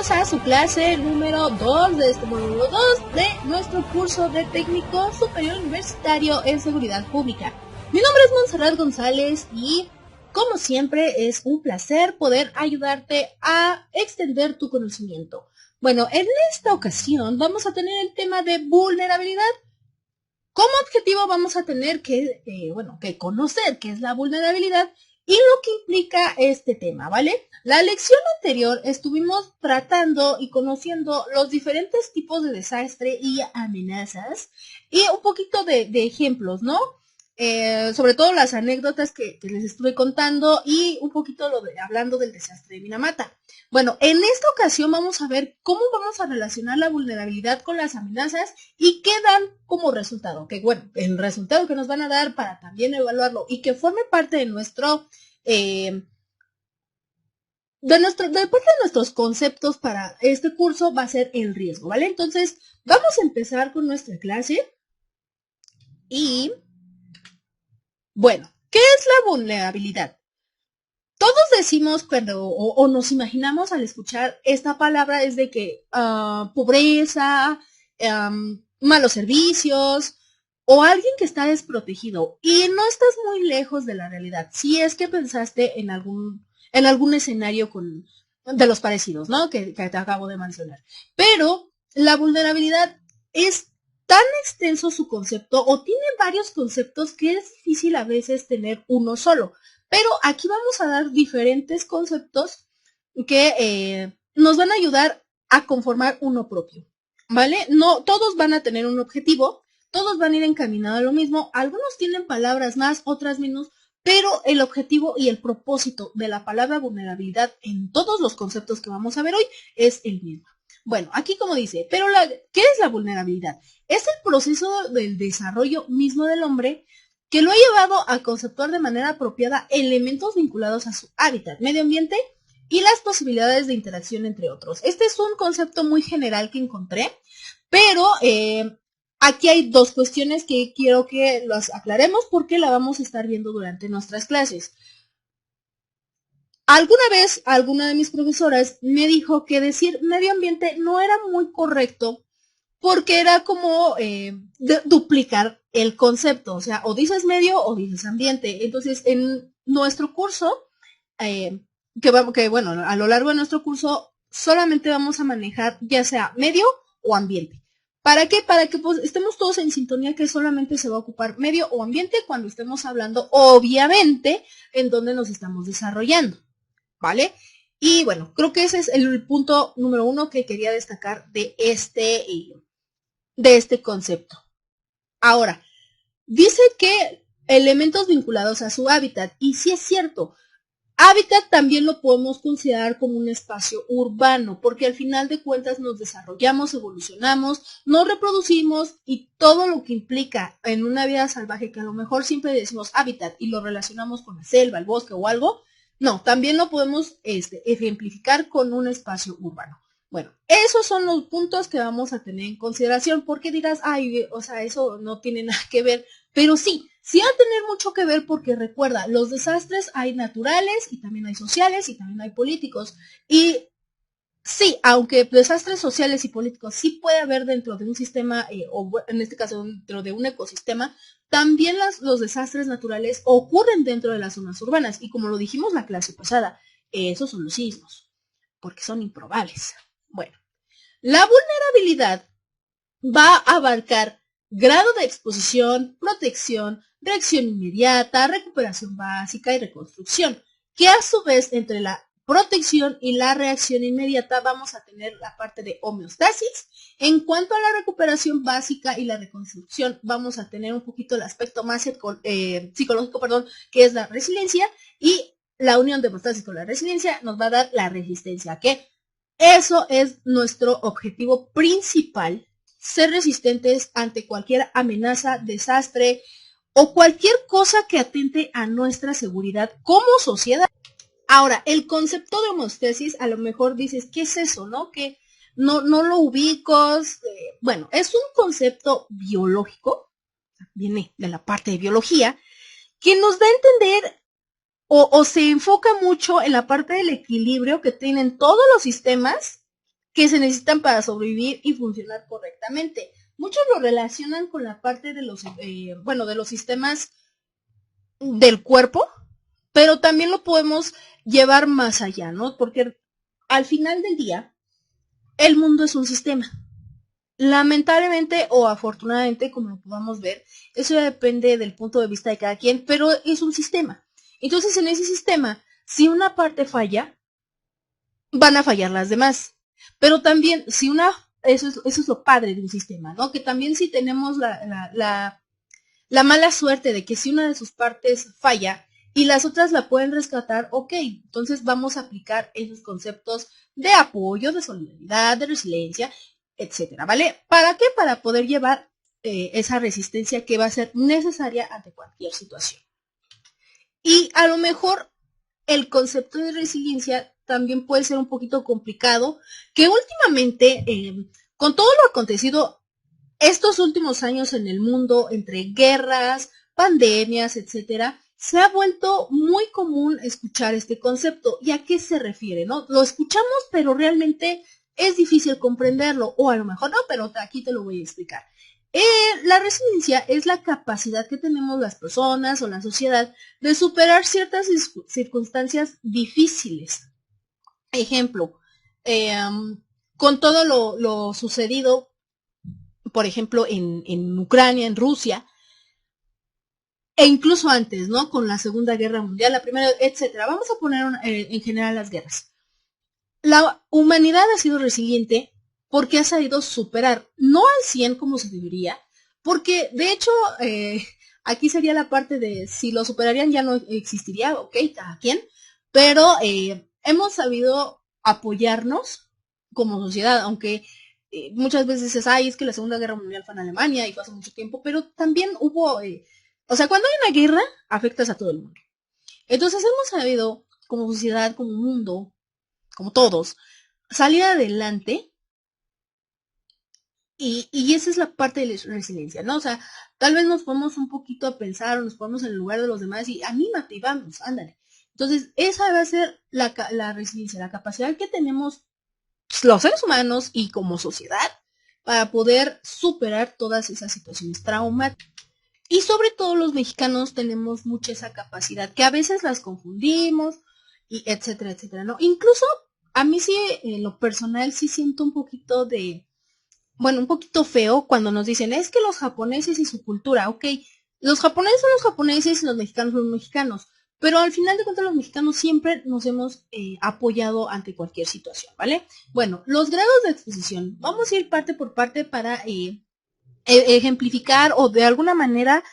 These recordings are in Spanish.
bienvenidos a su clase número 2 de este módulo 2 de nuestro curso de técnico superior universitario en seguridad pública. Mi nombre es Montserrat González y, como siempre, es un placer poder ayudarte a extender tu conocimiento. Bueno, en esta ocasión vamos a tener el tema de vulnerabilidad. Como objetivo vamos a tener que conocer qué es la vulnerabilidad y lo que implica este tema, ¿vale? La lección anterior estuvimos tratando y conociendo los diferentes tipos de desastre y amenazas y un poquito de ejemplos, ¿no? Sobre todo las anécdotas que les estuve contando y un poquito hablando del desastre de Minamata. Bueno, en esta ocasión vamos a ver cómo vamos a relacionar la vulnerabilidad con las amenazas y qué dan como resultado. Que bueno, el resultado que nos van a dar para también evaluarlo y que forme parte de parte de nuestros conceptos para este curso va a ser el riesgo, ¿vale? Entonces, vamos a empezar con nuestra clase y, bueno, ¿qué es la vulnerabilidad? Todos decimos cuando, o nos imaginamos al escuchar esta palabra es de que pobreza, malos servicios o alguien que está desprotegido. Y no estás muy lejos de la realidad. Si es que pensaste en algún escenario de los parecidos, ¿no? Que te acabo de mencionar. Pero la vulnerabilidad es tan extenso su concepto o tiene varios conceptos que es difícil a veces tener uno solo. Pero aquí vamos a dar diferentes conceptos que nos van a ayudar a conformar uno propio, ¿vale? No todos van a tener un objetivo, todos van a ir encaminados a lo mismo, algunos tienen palabras más, otras menos, pero el objetivo y el propósito de la palabra vulnerabilidad en todos los conceptos que vamos a ver hoy es el mismo. Bueno, aquí como dice, pero ¿qué es la vulnerabilidad? Es el proceso del desarrollo mismo del hombre que lo ha llevado a conceptuar de manera apropiada elementos vinculados a su hábitat, medio ambiente y las posibilidades de interacción entre otros. Este es un concepto muy general que encontré, pero aquí hay dos cuestiones que quiero que las aclaremos porque la vamos a estar viendo durante nuestras clases. Alguna vez, alguna de mis profesoras me dijo que decir medio ambiente no era muy correcto porque era como duplicar el concepto, o sea, o dices medio o dices ambiente. Entonces, en nuestro curso, bueno, a lo largo de nuestro curso, solamente vamos a manejar ya sea medio o ambiente. ¿Para qué? Para que pues, estemos todos en sintonía que solamente se va a ocupar medio o ambiente cuando estemos hablando, obviamente, en donde nos estamos desarrollando, ¿vale? Y bueno, creo que ese es el punto número 1 que quería destacar de este concepto. Ahora, dice que elementos vinculados a su hábitat, y sí es cierto, hábitat también lo podemos considerar como un espacio urbano, porque al final de cuentas nos desarrollamos, evolucionamos, nos reproducimos y todo lo que implica en una vida salvaje, que a lo mejor siempre decimos hábitat y lo relacionamos con la selva, el bosque o algo, no, también lo podemos ejemplificar con un espacio urbano. Bueno, esos son los puntos que vamos a tener en consideración, porque dirás, ay, o sea, eso no tiene nada que ver, pero sí va a tener mucho que ver porque recuerda, los desastres hay naturales y también hay sociales y también hay políticos. Y sí, aunque desastres sociales y políticos sí puede haber dentro de un sistema, o en este caso dentro de un ecosistema, también los desastres naturales ocurren dentro de las zonas urbanas. Y como lo dijimos la clase pasada, esos son los sismos, porque son improbables. Bueno, la vulnerabilidad va a abarcar grado de exposición, protección, reacción inmediata, recuperación básica y reconstrucción, que a su vez entre la protección y la reacción inmediata vamos a tener la parte de homeostasis. En cuanto a la recuperación básica y la reconstrucción, vamos a tener un poquito el aspecto más psicológico, que es la resiliencia, y la unión de homeostasis con la resiliencia nos va a dar la resistencia, que eso es nuestro objetivo principal, ser resistentes ante cualquier amenaza, desastre o cualquier cosa que atente a nuestra seguridad como sociedad. Ahora, el concepto de homeostasis, a lo mejor dices, ¿qué es eso, no? Que no lo ubico. Bueno, es un concepto biológico, viene de la parte de biología, que nos da a entender o se enfoca mucho en la parte del equilibrio que tienen todos los sistemas que se necesitan para sobrevivir y funcionar correctamente. Muchos lo relacionan con la parte de los, de los sistemas del cuerpo, pero también lo podemos llevar más allá, ¿no? Porque al final del día, el mundo es un sistema. Lamentablemente o afortunadamente, como lo podamos ver, eso ya depende del punto de vista de cada quien, pero es un sistema. Entonces, en ese sistema, si una parte falla, van a fallar las demás. Pero también, si eso es lo padre de un sistema, ¿no? Que también si tenemos la mala suerte de que si una de sus partes falla y las otras la pueden rescatar, ok, entonces vamos a aplicar esos conceptos de apoyo, de solidaridad, de resiliencia, etcétera, ¿vale? ¿Para qué? Para poder llevar esa resistencia que va a ser necesaria ante cualquier situación. Y a lo mejor el concepto de resiliencia también puede ser un poquito complicado, que últimamente, con todo lo acontecido estos últimos años en el mundo, entre guerras, pandemias, etcétera, se ha vuelto muy común escuchar este concepto. ¿Y a qué se refiere? ¿No? Lo escuchamos, pero realmente es difícil comprenderlo, o a lo mejor no, pero aquí te lo voy a explicar. La resiliencia es la capacidad que tenemos las personas o la sociedad de superar ciertas circunstancias difíciles. Ejemplo, con todo lo sucedido, por ejemplo, en Ucrania, en Rusia, e incluso antes, ¿no? Con la Segunda Guerra Mundial, la Primera, etcétera. Vamos a poner en general las guerras. La humanidad ha sido resiliente porque ha sabido superar, no al 100 como se debería, porque de hecho aquí sería la parte de si lo superarían ya no existiría, ok, cada quien, pero hemos sabido apoyarnos como sociedad, aunque muchas veces dices, ay, es que la Segunda Guerra Mundial fue en Alemania y fue hace mucho tiempo, pero también hubo, o sea, cuando hay una guerra, afectas a todo el mundo. Entonces hemos sabido, como sociedad, como mundo, como todos, salir adelante y esa es la parte de la resiliencia, ¿no? O sea, tal vez nos podemos un poquito a pensar o nos ponemos en el lugar de los demás y anímate y vamos, ándale. Entonces, esa va a ser la resiliencia, la capacidad que tenemos los seres humanos y como sociedad para poder superar todas esas situaciones traumáticas. Y sobre todo los mexicanos tenemos mucha esa capacidad, que a veces las confundimos, y etcétera, etcétera, ¿no? Incluso a mí sí, en lo personal, sí siento un poquito un poquito feo cuando nos dicen, es que los japoneses y su cultura, ok, los japoneses son los japoneses y los mexicanos son los mexicanos, pero al final de cuentas los mexicanos siempre nos hemos apoyado ante cualquier situación, ¿vale? Bueno, los grados de exposición, vamos a ir parte por parte para ejemplificar o de alguna manera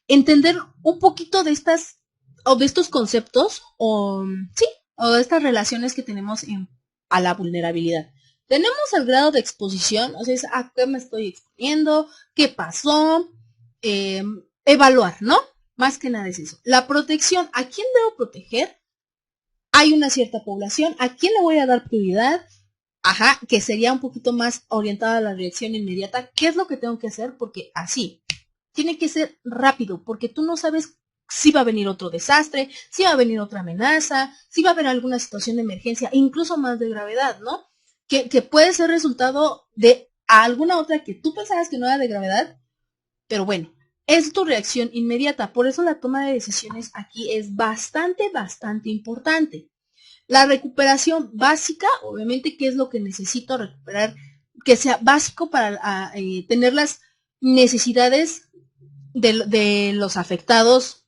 entender un poquito de estas o de estos conceptos o de estas relaciones que tenemos a la vulnerabilidad. Tenemos el grado de exposición, o sea, es a qué me estoy exponiendo, qué pasó, evaluar, ¿no? Más que nada es eso. La protección, ¿a quién debo proteger? Hay una cierta población, ¿a quién le voy a dar prioridad? Ajá, que sería un poquito más orientada a la reacción inmediata. ¿Qué es lo que tengo que hacer? Porque así, tiene que ser rápido, porque tú no sabes si va a venir otro desastre, si va a venir otra amenaza, si va a haber alguna situación de emergencia, incluso más de gravedad, ¿no? Que puede ser resultado de alguna otra que tú pensabas que no era de gravedad, pero bueno, es tu reacción inmediata. Por eso la toma de decisiones aquí es bastante, bastante importante. La recuperación básica, obviamente, ¿qué es lo que necesito recuperar? Que sea básico para tener las necesidades de los afectados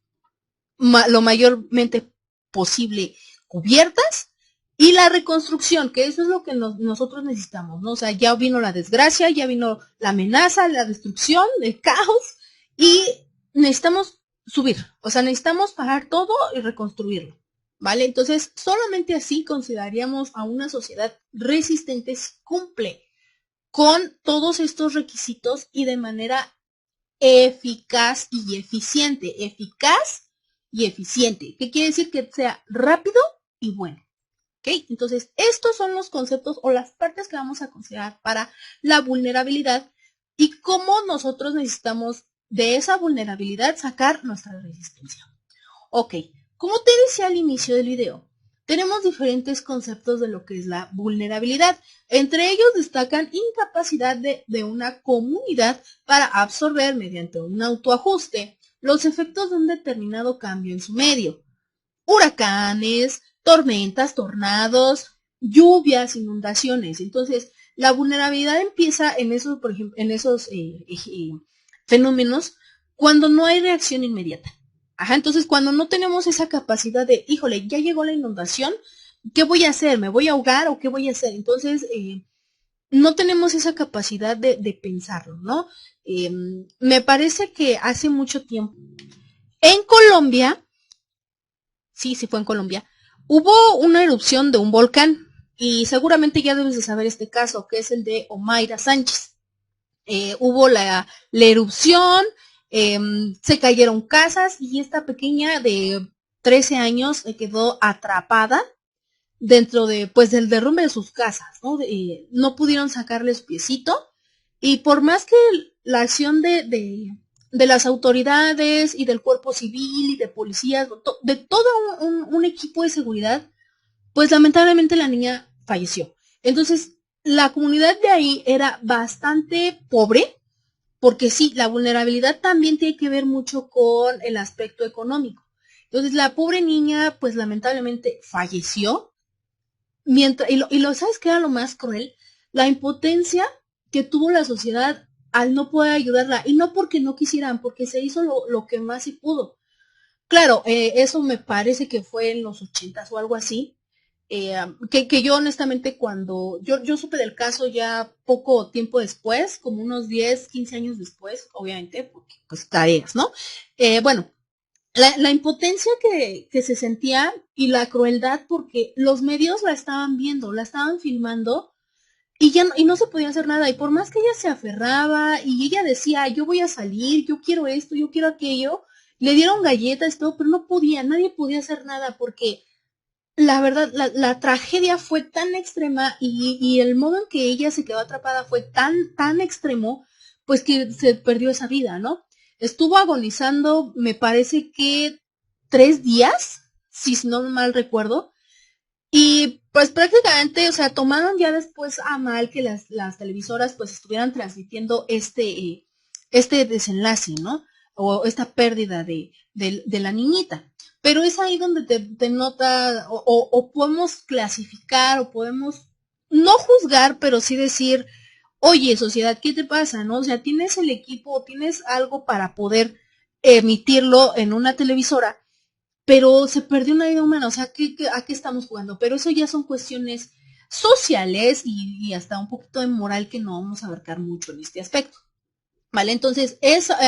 lo mayormente posible cubiertas. Y la reconstrucción, que eso es lo que nosotros necesitamos, ¿no? O sea, ya vino la desgracia, ya vino la amenaza, la destrucción, el caos, y necesitamos subir, o sea, necesitamos parar todo y reconstruirlo, ¿vale? Entonces, solamente así consideraríamos a una sociedad resistente si cumple con todos estos requisitos y de manera eficaz y eficiente. Eficaz y eficiente. ¿Qué quiere decir? Que sea rápido y bueno. ¿Ok? Entonces, estos son los conceptos o las partes que vamos a considerar para la vulnerabilidad y cómo nosotros necesitamos de esa vulnerabilidad sacar nuestra resistencia. Ok, como te decía al inicio del video, tenemos diferentes conceptos de lo que es la vulnerabilidad. Entre ellos destacan incapacidad de una comunidad para absorber mediante un autoajuste los efectos de un determinado cambio en su medio. Huracanes, tormentas, tornados, lluvias, inundaciones. Entonces, la vulnerabilidad empieza en esos, por ejemplo, en esos fenómenos cuando no hay reacción inmediata. Ajá, entonces cuando no tenemos esa capacidad de, híjole, ya llegó la inundación, ¿qué voy a hacer? ¿Me voy a ahogar o qué voy a hacer? Entonces, no tenemos esa capacidad de pensarlo, ¿no? Me parece que hace mucho tiempo en Colombia, sí fue en Colombia, hubo una erupción de un volcán y seguramente ya debes de saber este caso, que es el de Omaira Sánchez. Hubo la erupción, se cayeron casas y esta pequeña de 13 años quedó atrapada dentro de, pues, del derrumbe de sus casas, ¿no? No pudieron sacarle su piecito y por más que la acción de las autoridades y del cuerpo civil y de policías, de todo un equipo de seguridad, pues lamentablemente la niña falleció. Entonces, la comunidad de ahí era bastante pobre, porque sí, la vulnerabilidad también tiene que ver mucho con el aspecto económico. Entonces, la pobre niña, pues lamentablemente falleció, mientras, ¿sabes qué era lo más cruel? La impotencia que tuvo la sociedad al no poder ayudarla, y no porque no quisieran, porque se hizo lo que más se pudo. Claro, eso me parece que fue en los 80s o algo así, que yo honestamente cuando yo supe del caso ya poco tiempo después, como unos 10, 15 años después, obviamente, porque pues tareas, ¿no? Bueno, la impotencia que se sentía y la crueldad porque los medios la estaban viendo, la estaban filmando y ya no, y no se podía hacer nada. Y por más que ella se aferraba y ella decía, yo voy a salir, yo quiero esto, yo quiero aquello, le dieron galletas, todo, pero no podía, nadie podía hacer nada porque la verdad, la tragedia fue tan extrema y el modo en que ella se quedó atrapada fue tan extremo, pues que se perdió esa vida, ¿no? Estuvo agonizando, me parece que 3 días, si no mal recuerdo, y pues prácticamente, o sea, tomaron ya después a mal que las televisoras pues estuvieran transmitiendo este desenlace, ¿no? O esta pérdida de la niñita. Pero es ahí donde te nota, o podemos clasificar, o podemos no juzgar, pero sí decir, oye, sociedad, ¿qué te pasa? ¿No? O sea, tienes el equipo, tienes algo para poder emitirlo en una televisora, pero se perdió una vida humana, o sea, ¿a qué estamos jugando? Pero eso ya son cuestiones sociales y hasta un poquito de moral que no vamos a abarcar mucho en este aspecto. ¿Vale? Entonces,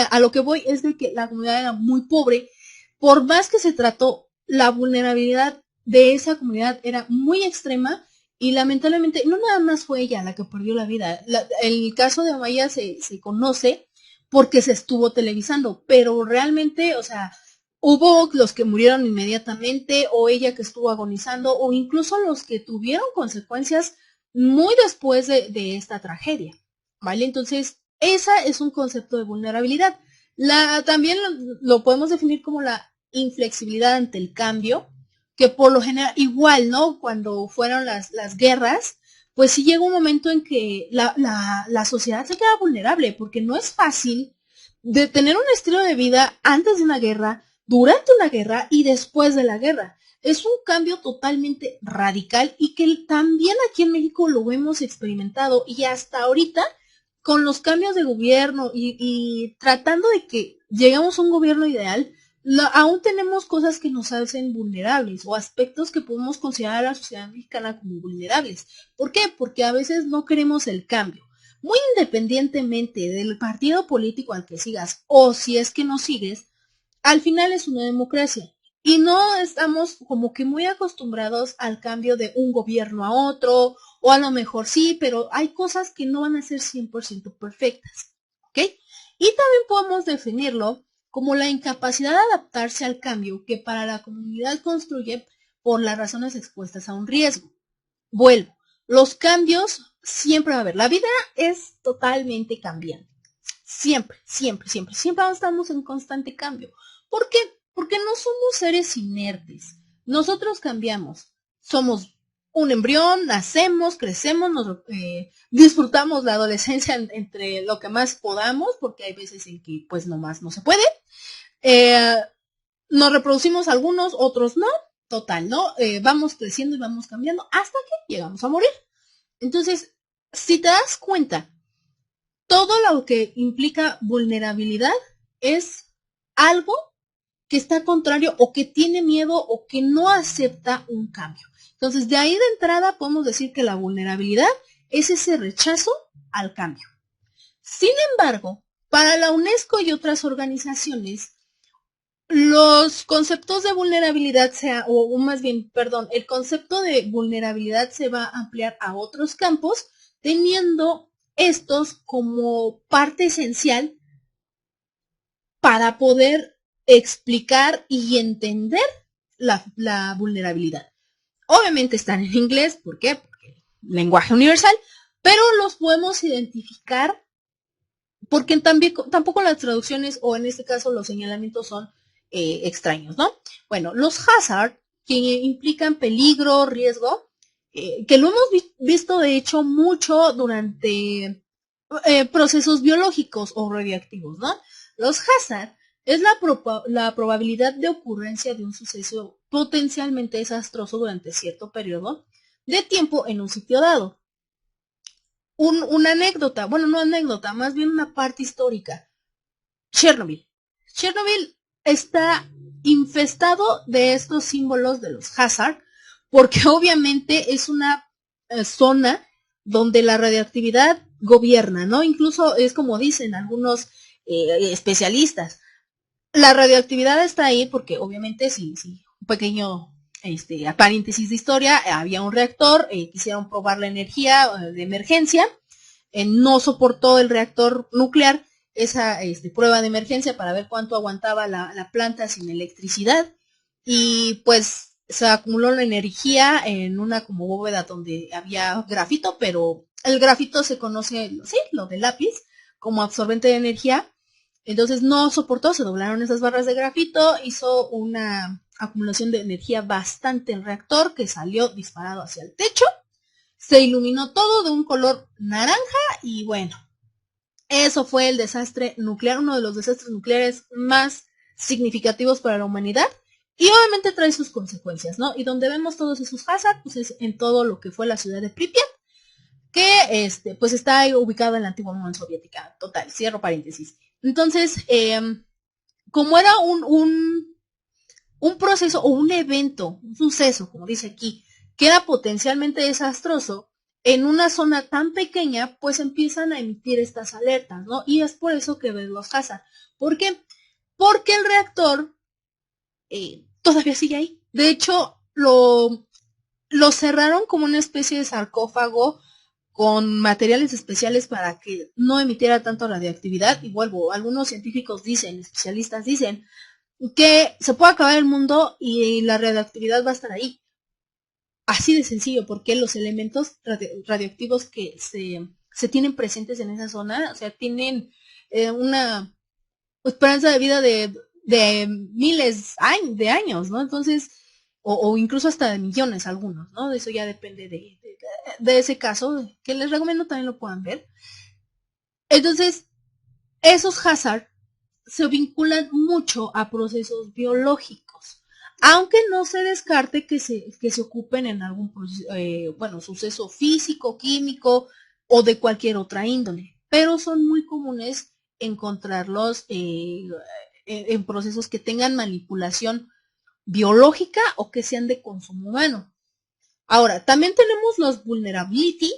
a lo que voy es de que la comunidad era muy pobre, por más que se trató, la vulnerabilidad de esa comunidad era muy extrema y lamentablemente no nada más fue ella la que perdió la vida. El caso de Maya se conoce porque se estuvo televisando, pero realmente, o sea, hubo los que murieron inmediatamente o ella que estuvo agonizando o incluso los que tuvieron consecuencias muy después de esta tragedia. ¿Vale? Entonces, esa es un concepto de vulnerabilidad. También lo podemos definir como la inflexibilidad ante el cambio, que por lo general, igual, ¿no? Cuando fueron las guerras, pues sí llega un momento en que la sociedad se queda vulnerable, porque no es fácil de tener un estilo de vida antes de una guerra, durante una guerra y después de la guerra. Es un cambio totalmente radical y que también aquí en México lo hemos experimentado y hasta ahorita con los cambios de gobierno y tratando de que lleguemos a un gobierno ideal, aún tenemos cosas que nos hacen vulnerables o aspectos que podemos considerar a la sociedad mexicana como vulnerables. ¿Por qué? Porque a veces no queremos el cambio. Muy independientemente del partido político al que sigas o si es que no sigues, al final es una democracia. Y no estamos como que muy acostumbrados al cambio de un gobierno a otro, o a lo mejor sí, pero hay cosas que no van a ser 100% perfectas, ¿ok? Y también podemos definirlo como la incapacidad de adaptarse al cambio que para la comunidad construye por las razones expuestas a un riesgo. Vuelvo, los cambios siempre va a haber. La vida es totalmente cambiante. Siempre, siempre, siempre, siempre estamos en constante cambio. ¿Por qué? Porque no somos seres inertes. Nosotros cambiamos. somos un embrión, nacemos, crecemos, disfrutamos la adolescencia entre lo que más podamos, porque hay veces en que pues nomás no se puede. Nos reproducimos algunos, otros no, total, ¿no? Vamos creciendo y vamos cambiando hasta que llegamos a morir. Entonces, si te das cuenta, todo lo que implica vulnerabilidad es algo que está contrario o que tiene miedo o que no acepta un cambio. Entonces, de ahí de entrada podemos decir que la vulnerabilidad es ese rechazo al cambio. Sin embargo, para la UNESCO y otras organizaciones, los conceptos de vulnerabilidad, o más bien, perdón, el concepto de vulnerabilidad se va a ampliar a otros campos, teniendo estos como parte esencial para poder explicar y entender la vulnerabilidad. Obviamente están en inglés, ¿por qué? Porque lenguaje universal, pero los podemos identificar porque tampoco las traducciones o en este caso los señalamientos son extraños, ¿no? Bueno, los hazard, que implican peligro, riesgo, que lo hemos visto de hecho mucho durante procesos biológicos o radiactivos, ¿no? Los hazard es la probabilidad de ocurrencia de un suceso potencialmente desastroso durante cierto periodo de tiempo en un sitio dado. Una anécdota, bueno, no anécdota, más bien una parte histórica. Chernobyl. Chernobyl está infestado de estos símbolos de los hazard, porque obviamente es una zona donde la radiactividad gobierna, ¿no? Incluso es como dicen algunos especialistas. La radioactividad está ahí porque obviamente sí, un pequeño paréntesis de historia, había un reactor, quisieron probar la energía de emergencia, no soportó el reactor nuclear esa prueba de emergencia para ver cuánto aguantaba la planta sin electricidad y pues se acumuló la energía en una como bóveda donde había grafito, pero el grafito se conoce, sí, lo de lápiz, como absorbente de energía. Entonces no soportó, se doblaron esas barras de grafito, hizo una acumulación de energía bastante en el reactor que salió disparado hacia el techo, se iluminó todo de un color naranja y bueno, eso fue el desastre nuclear, uno de los desastres nucleares más significativos para la humanidad y obviamente trae sus consecuencias, ¿no? Y donde vemos todos esos hazards, pues es en todo lo que fue la ciudad de Pripyat, que pues está ubicado en la antigua Unión Soviética. Total, cierro paréntesis. Entonces, como era un proceso o un evento, un suceso, como dice aquí, que era potencialmente desastroso, en una zona tan pequeña, pues empiezan a emitir estas alertas, ¿no? Y es por eso que ves los hazard. ¿Por qué? Porque el reactor todavía sigue ahí. De hecho, lo cerraron como una especie de sarcófago con materiales especiales para que no emitiera tanto radiactividad. Y vuelvo, algunos científicos dicen, especialistas dicen, que se puede acabar el mundo y la radioactividad va a estar ahí. Así de sencillo, porque los elementos radioactivos que se tienen presentes en esa zona, o sea, tienen una esperanza de vida de miles de años, ¿no? Entonces, o incluso hasta de millones algunos, ¿no? Eso ya depende de ese caso, que les recomiendo también lo puedan ver. Entonces, esos hazard se vinculan mucho a procesos biológicos, aunque no se descarte que se ocupen en algún suceso físico, químico o de cualquier otra índole, pero son muy comunes encontrarlos en procesos que tengan manipulación biológica o que sean de consumo humano. Ahora, también tenemos los vulnerability,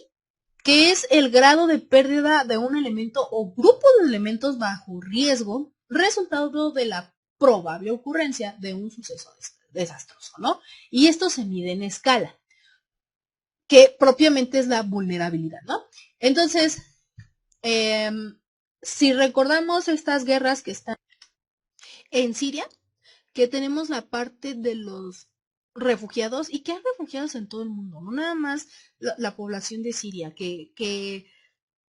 que es el grado de pérdida de un elemento o grupo de elementos bajo riesgo, resultado de la probable ocurrencia de un suceso desastroso, ¿no? Y esto se mide en escala, que propiamente es la vulnerabilidad, ¿no? Entonces, si recordamos estas guerras que están en Siria, que tenemos la parte de los refugiados y que hay refugiados en todo el mundo, no nada más la población de Siria, que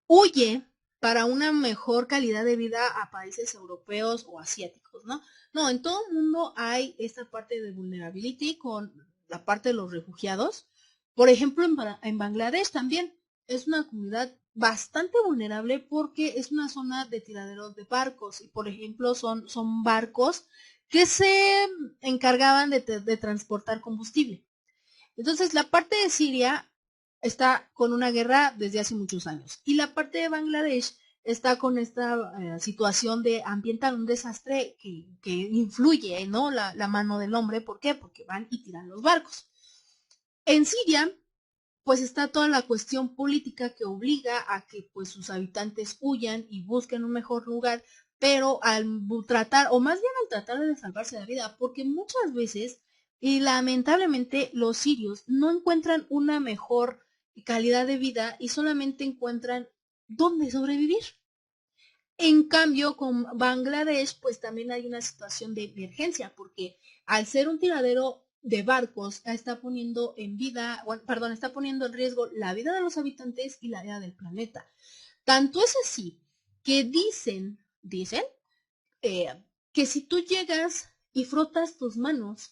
huye para una mejor calidad de vida a países europeos o asiáticos, ¿no? No, en todo el mundo hay esta parte de vulnerability con la parte de los refugiados. Por ejemplo, en Bangladesh también es una comunidad bastante vulnerable porque es una zona de tiraderos de barcos y, por ejemplo, son barcos que se encargaban de transportar combustible. Entonces, la parte de Siria está con una guerra desde hace muchos años y la parte de Bangladesh está con esta situación de ambiental, un desastre que influye, ¿no? La mano del hombre. ¿Por qué? Porque van y tiran los barcos. En Siria, pues está toda la cuestión política que obliga a que pues sus habitantes huyan y busquen un mejor lugar, pero al tratar, o más bien al tratar de salvarse la vida, porque muchas veces y lamentablemente los sirios no encuentran una mejor calidad de vida y solamente encuentran dónde sobrevivir. En cambio, con Bangladesh, pues también hay una situación de emergencia, porque al ser un tiradero de barcos, está poniendo en vida, bueno, perdón, está poniendo en riesgo la vida de los habitantes y la vida del planeta. Tanto es así que dicen que si tú llegas y frotas tus manos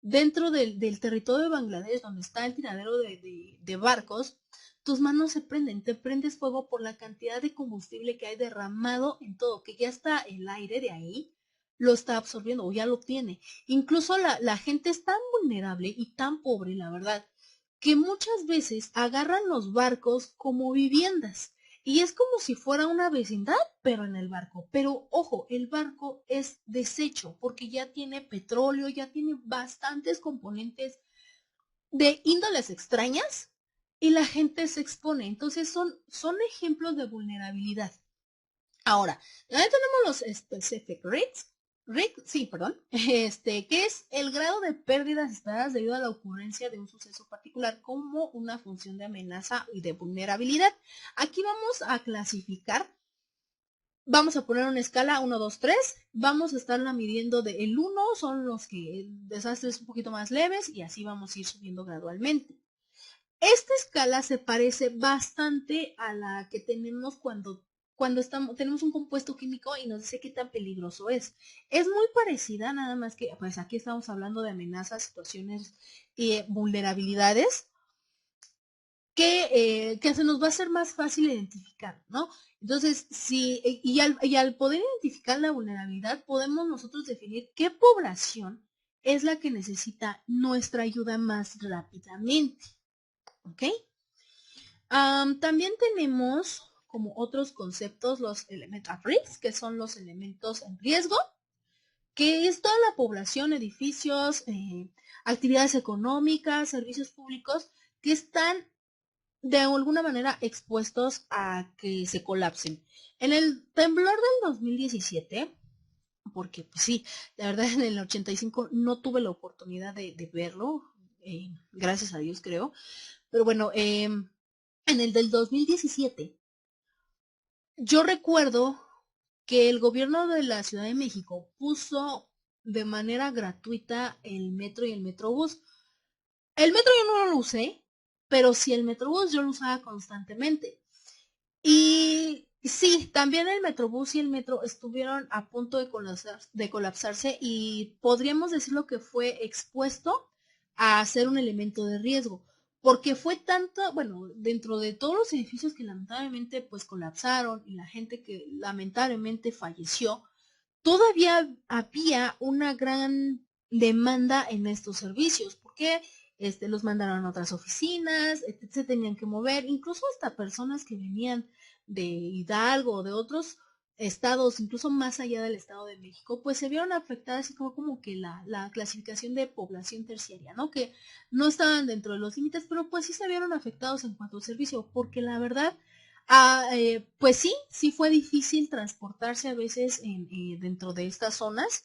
dentro del territorio de Bangladesh, donde está el tiradero de barcos, tus manos se prenden, te prendes fuego por la cantidad de combustible que hay derramado en todo, que ya está el aire de ahí, lo está absorbiendo o ya lo tiene. Incluso la gente es tan vulnerable y tan pobre, la verdad, que muchas veces agarran los barcos como viviendas. Y es como si fuera una vecindad, pero en el barco. Pero ojo, el barco es desecho porque ya tiene petróleo, ya tiene bastantes componentes de índoles extrañas y la gente se expone. Entonces son ejemplos de vulnerabilidad. Ahora, también tenemos los specific risks, sí, perdón, que es el grado de pérdidas esperadas debido a la ocurrencia de un suceso particular como una función de amenaza y de vulnerabilidad. Aquí vamos a clasificar, vamos a poner una escala 1, 2, 3, vamos a estarla midiendo de el 1 son los que el desastre es un poquito más leves y así vamos a ir subiendo gradualmente. Esta escala se parece bastante a la que tenemos cuando tenemos un compuesto químico y nos dice qué tan peligroso es. Es muy parecida, nada más que, pues aquí estamos hablando de amenazas, situaciones y vulnerabilidades que se nos va a hacer más fácil identificar, ¿no? Entonces, y al poder identificar la vulnerabilidad, podemos nosotros definir qué población es la que necesita nuestra ayuda más rápidamente, ¿ok? También tenemos como otros conceptos los elementos at risk, que son los elementos en riesgo, que es toda la población, edificios, actividades económicas, servicios públicos que están de alguna manera expuestos a que se colapsen. En el temblor del 2017, porque pues sí, la verdad en el 85 no tuve la oportunidad de verlo, gracias a Dios creo, pero bueno, en el del 2017, yo recuerdo que el gobierno de la Ciudad de México puso de manera gratuita el metro y el metrobús. El metro yo no lo usé, pero sí el metrobús yo lo usaba constantemente. Y sí, también el metrobús y el metro estuvieron a punto de colapsarse y podríamos decirlo que fue expuesto a ser un elemento de riesgo, porque fue tanto, bueno, dentro de todos los edificios que lamentablemente pues colapsaron y la gente que lamentablemente falleció, todavía había una gran demanda en estos servicios, porque los mandaron a otras oficinas, se tenían que mover, incluso hasta personas que venían de Hidalgo o de otros estados, incluso más allá del Estado de México, pues se vieron afectadas y como que la clasificación de población terciaria, ¿no? Que no estaban dentro de los límites, pero pues sí se vieron afectados en cuanto al servicio, porque la verdad, pues sí fue difícil transportarse a veces dentro de estas zonas,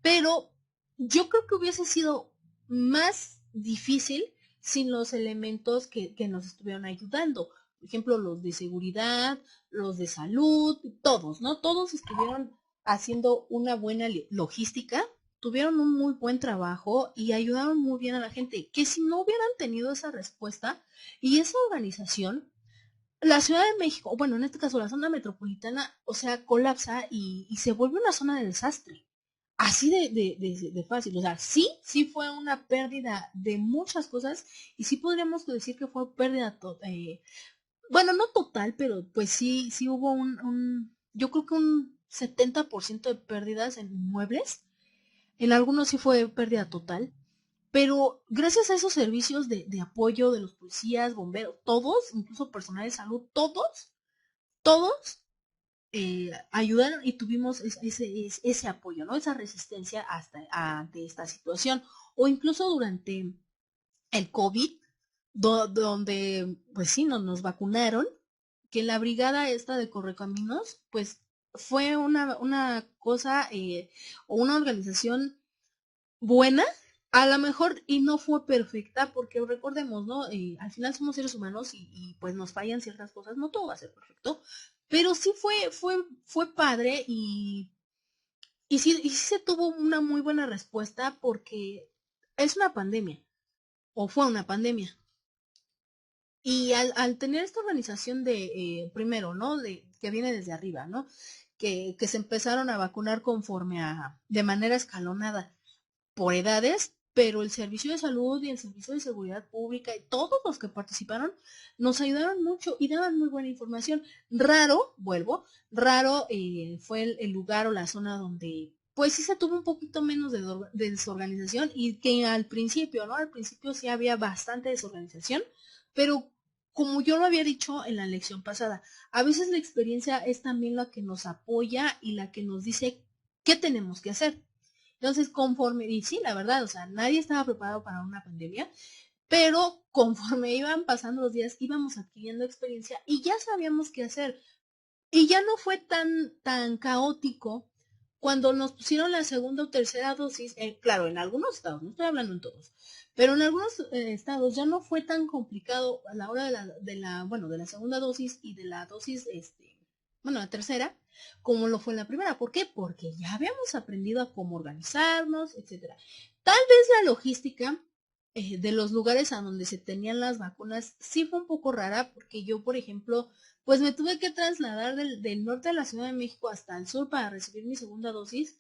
pero yo creo que hubiese sido más difícil sin los elementos que nos estuvieron ayudando. Por ejemplo, los de seguridad, los de salud, todos, ¿no? Todos estuvieron haciendo una buena logística, tuvieron un muy buen trabajo y ayudaron muy bien a la gente, que si no hubieran tenido esa respuesta y esa organización, la Ciudad de México, bueno, en este caso la zona metropolitana, o sea, colapsa y se vuelve una zona de desastre. así de fácil. O sea, sí fue una pérdida de muchas cosas y sí podríamos decir que fue pérdida bueno, no total, pero pues sí hubo yo creo que un 70% de pérdidas en inmuebles. En algunos sí fue pérdida total. Pero gracias a esos servicios de apoyo de los policías, bomberos, todos, incluso personal de salud, todos ayudaron y tuvimos ese apoyo, ¿no? Esa resistencia ante esta situación. O incluso durante el COVID, donde pues sí, nos vacunaron, que la brigada esta de Correcaminos, pues fue una cosa o una organización buena, a lo mejor y no fue perfecta, porque recordemos, ¿no? Al final somos seres humanos y pues nos fallan ciertas cosas, no todo va a ser perfecto, pero sí fue padre y sí se tuvo una muy buena respuesta porque es una pandemia, o fue una pandemia. Y al tener esta organización primero, ¿no? Que viene desde arriba, ¿no? Que se empezaron a vacunar de manera escalonada por edades, pero el servicio de salud y el servicio de seguridad pública y todos los que participaron nos ayudaron mucho y daban muy buena información. Raro fue el lugar o la zona donde pues sí se tuvo un poquito menos de desorganización y que al principio, ¿no? Al principio sí había bastante desorganización, pero como yo lo había dicho en la lección pasada, a veces la experiencia es también la que nos apoya y la que nos dice qué tenemos que hacer. Entonces, y sí, la verdad, o sea, nadie estaba preparado para una pandemia, pero conforme iban pasando los días, íbamos adquiriendo experiencia y ya sabíamos qué hacer. Y ya no fue tan caótico cuando nos pusieron la segunda o tercera dosis, claro, en algunos estados, no estoy hablando en todos, pero en algunos estados ya no fue tan complicado a la hora de la segunda dosis y de la dosis, la tercera, como lo fue en la primera. ¿Por qué? Porque ya habíamos aprendido a cómo organizarnos, etcétera. Tal vez la logística de los lugares a donde se tenían las vacunas sí fue un poco rara, porque yo, por ejemplo, pues me tuve que trasladar del norte de la Ciudad de México hasta el sur para recibir mi segunda dosis.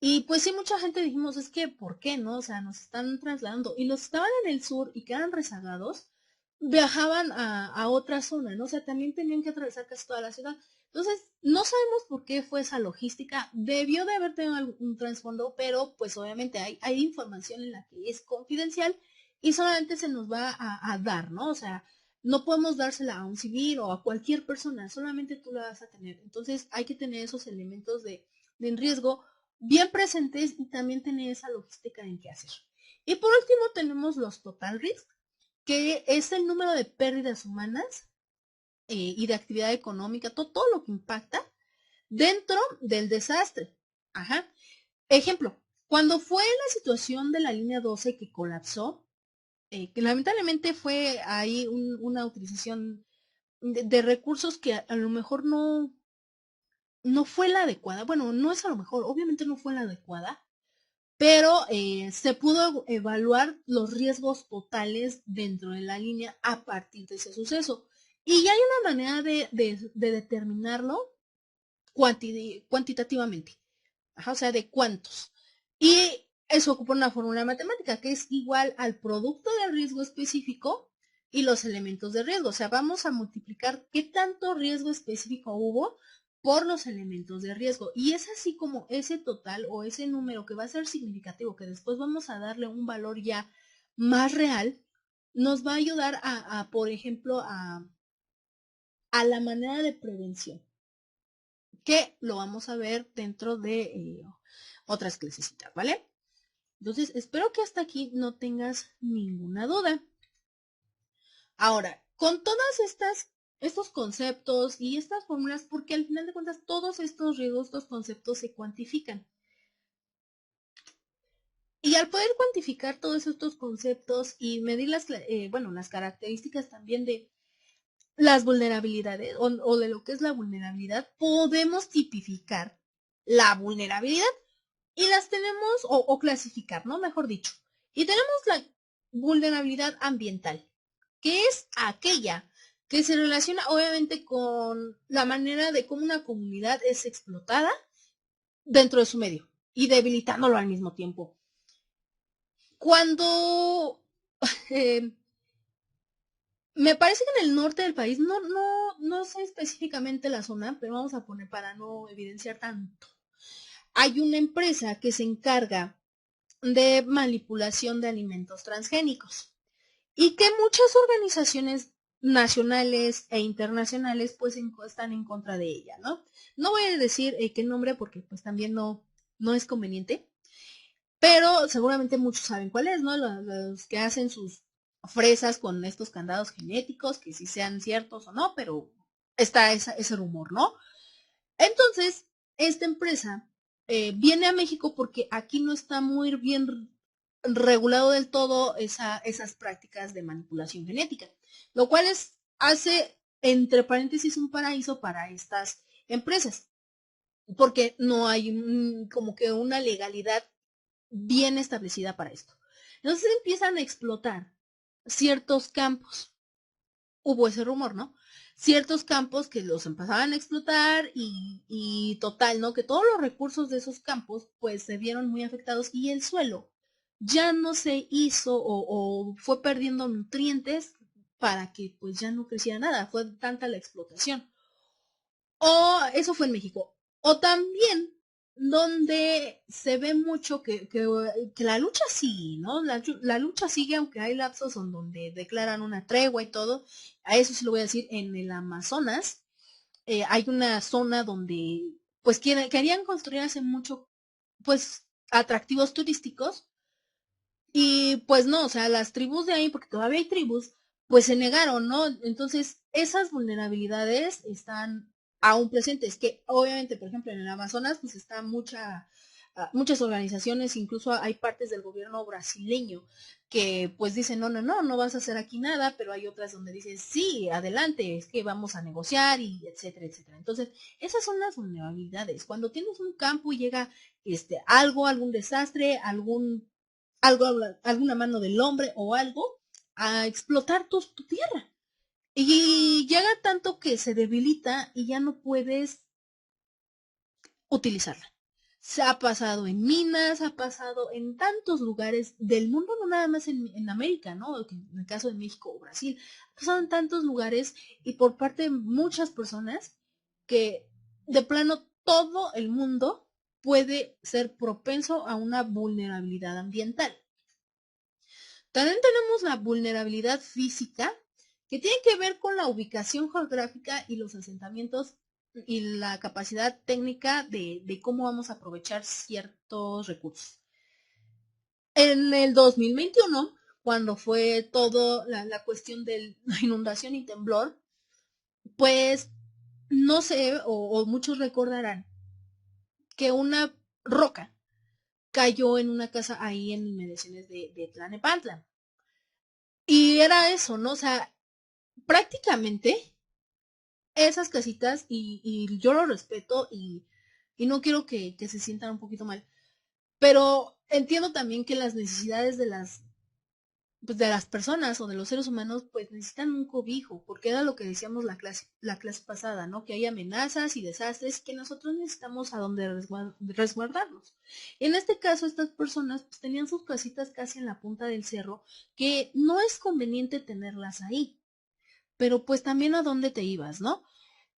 Y pues sí, mucha gente dijimos, es que, ¿por qué no? O sea, nos están trasladando. Y los que estaban en el sur y quedan rezagados, viajaban a otra zona, ¿no? O sea, también tenían que atravesar casi toda la ciudad. Entonces, no sabemos por qué fue esa logística. Debió de haber tenido algún trasfondo, pero pues obviamente hay información en la que es confidencial y solamente se nos va a dar, ¿no? O sea, no podemos dársela a un civil o a cualquier persona, solamente tú la vas a tener. Entonces, hay que tener esos elementos de riesgo bien presentes y también tener esa logística en qué hacer. Y por último tenemos los total risk, que es el número de pérdidas humanas y de actividad económica, todo lo que impacta dentro del desastre. Ajá. Ejemplo, cuando fue la situación de la línea 12 que colapsó, que lamentablemente fue ahí una utilización de recursos que a lo mejor no fue la adecuada. Bueno, no es a lo mejor, obviamente no fue la adecuada, pero se pudo evaluar los riesgos totales dentro de la línea a partir de ese suceso. Y ya hay una manera de determinarlo cuantitativamente. Ajá, o sea, de cuántos. Y eso ocupa una fórmula matemática que es igual al producto de riesgo específico y los elementos de riesgo. O sea, vamos a multiplicar qué tanto riesgo específico hubo por los elementos de riesgo. Y es así como ese total o ese número que va a ser significativo, que después vamos a darle un valor ya más real, nos va a ayudar por ejemplo, a la manera de prevención, que lo vamos a ver dentro de otras clasecitas, ¿vale? Entonces, espero que hasta aquí no tengas ninguna duda. Ahora, con todas estos conceptos y estas fórmulas, porque al final de cuentas todos estos riesgos, estos conceptos se cuantifican. Y al poder cuantificar todos estos conceptos y medir las características también de las vulnerabilidades o de lo que es la vulnerabilidad, podemos tipificar la vulnerabilidad y las tenemos, o clasificar, ¿no? Mejor dicho. Y tenemos la vulnerabilidad ambiental, que es aquella que se relaciona obviamente con la manera de cómo una comunidad es explotada dentro de su medio. y debilitándolo al mismo tiempo. Cuando me parece que en el norte del país, no sé específicamente la zona, pero vamos a poner para no evidenciar tanto. Hay una empresa que se encarga de manipulación de alimentos transgénicos y que muchas organizaciones nacionales e internacionales pues están en contra de ella, ¿no? No voy a decir qué nombre porque pues también no es conveniente, pero seguramente muchos saben cuál es, ¿no? Los que hacen sus fresas con estos candados genéticos, que si sean ciertos o no, pero está ese rumor, ¿no? Entonces, esta empresa viene a México porque aquí no está muy bien regulado del todo esas prácticas de manipulación genética, lo cual hace, entre paréntesis, un paraíso para estas empresas, porque no hay como que una legalidad bien establecida para esto. Entonces empiezan a explotar ciertos campos. Hubo ese rumor, ¿no? Ciertos campos que los empezaban a explotar y total, ¿no? Que todos los recursos de esos campos pues se vieron muy afectados y el suelo ya no se hizo o fue perdiendo nutrientes para que pues ya no creciera nada, fue tanta la explotación. O eso fue en México. O también donde se ve mucho que la lucha sigue, ¿no? La lucha sigue, aunque hay lapsos en donde declaran una tregua y todo. A eso sí lo voy a decir, en el Amazonas hay una zona donde pues querían construir hace mucho pues atractivos turísticos y pues no, o sea, las tribus de ahí, porque todavía hay tribus, pues se negaron, ¿no? Entonces, esas vulnerabilidades están aún presentes, que obviamente, por ejemplo, en el Amazonas, pues está muchas organizaciones, incluso hay partes del gobierno brasileño que pues dicen, no vas a hacer aquí nada, pero hay otras donde dicen, sí, adelante, es que vamos a negociar y etcétera, etcétera. Entonces, esas son las vulnerabilidades. Cuando tienes un campo y llega algún desastre, alguna mano del hombre o algo a explotar tu tierra. Y llega tanto que se debilita y ya no puedes utilizarla. Se ha pasado en minas, ha pasado en tantos lugares del mundo, no nada más en América, ¿no? En el caso de México o Brasil, ha pasado en tantos lugares y por parte de muchas personas que de plano todo el mundo puede ser propenso a una vulnerabilidad ambiental. También tenemos la vulnerabilidad física, que tiene que ver con la ubicación geográfica y los asentamientos y la capacidad técnica de cómo vamos a aprovechar ciertos recursos. En el 2021, cuando fue todo la cuestión de la inundación y temblor, pues no sé, o muchos recordarán que una roca cayó en una casa ahí en inmediaciones de Tlanepantla. Y era eso, ¿no? O sea, prácticamente esas casitas, y yo lo respeto y no quiero que se sientan un poquito mal, pero entiendo también que las necesidades pues de las personas o de los seres humanos pues necesitan un cobijo, porque era lo que decíamos la clase pasada, ¿no? Que hay amenazas y desastres que nosotros necesitamos a donde resguardarnos. En este caso, estas personas pues tenían sus casitas casi en la punta del cerro, que no es conveniente tenerlas ahí, pero pues también a dónde te ibas, ¿no?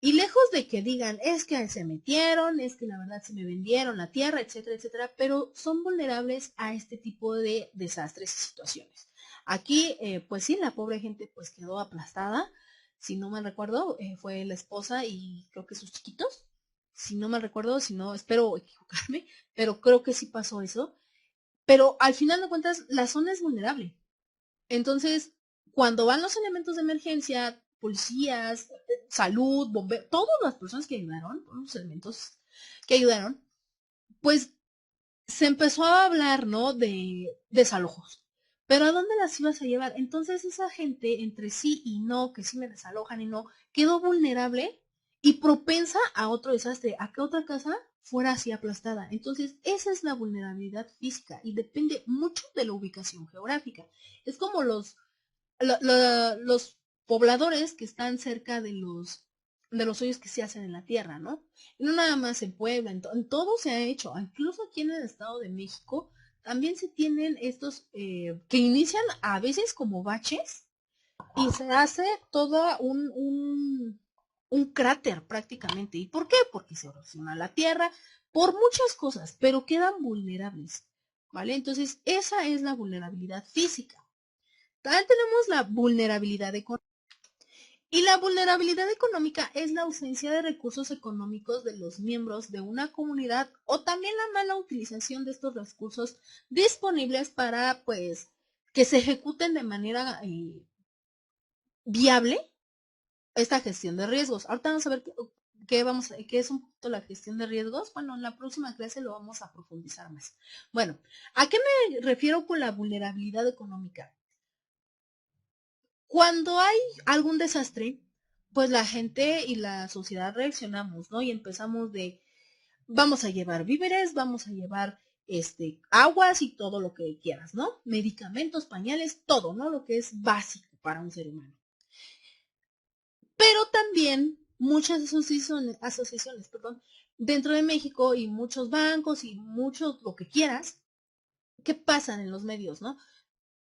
Y lejos de que digan, es que se metieron, es que la verdad se me vendieron la tierra, etcétera, etcétera, pero son vulnerables a este tipo de desastres y situaciones. Aquí, pues sí, la pobre gente pues quedó aplastada, si no me recuerdo, fue la esposa y creo que sus chiquitos, si no me recuerdo, si no, espero equivocarme, pero creo que sí pasó eso. Pero al final de cuentas, la zona es vulnerable. Entonces, cuando van los elementos de emergencia, policías, salud, bomberos, todas las personas que ayudaron, todos los elementos que ayudaron, pues se empezó a hablar, ¿no? De desalojos. Pero ¿a dónde las ibas a llevar? Entonces esa gente entre sí y no, que sí me desalojan y no, quedó vulnerable y propensa a otro desastre, a que otra casa fuera así aplastada. Entonces esa es la vulnerabilidad física y depende mucho de la ubicación geográfica. Es como los pobladores que están cerca de de los hoyos que se hacen en la tierra, ¿no? Y no nada más en Puebla, en todo se ha hecho, incluso aquí en el Estado de México también se tienen estos que inician a veces como baches y se hace todo un cráter prácticamente. ¿Y por qué? Porque se erosiona la tierra, por muchas cosas, pero quedan vulnerables, ¿vale? Entonces, esa es la vulnerabilidad física. También tenemos la vulnerabilidad económica. Y la vulnerabilidad económica es la ausencia de recursos económicos de los miembros de una comunidad o también la mala utilización de estos recursos disponibles para, pues, que se ejecuten de manera viable esta gestión de riesgos. Ahorita vamos a ver qué es un poquito la gestión de riesgos. Bueno, en la próxima clase lo vamos a profundizar más. Bueno, ¿a qué me refiero con la vulnerabilidad económica? Cuando hay algún desastre, pues la gente y la sociedad reaccionamos, ¿no? Y empezamos vamos a llevar víveres, vamos a llevar aguas y todo lo que quieras, ¿no? Medicamentos, pañales, todo, ¿no? Lo que es básico para un ser humano. Pero también muchas asociaciones, perdón, dentro de México y muchos bancos y muchos lo que quieras, ¿qué pasan en los medios, no?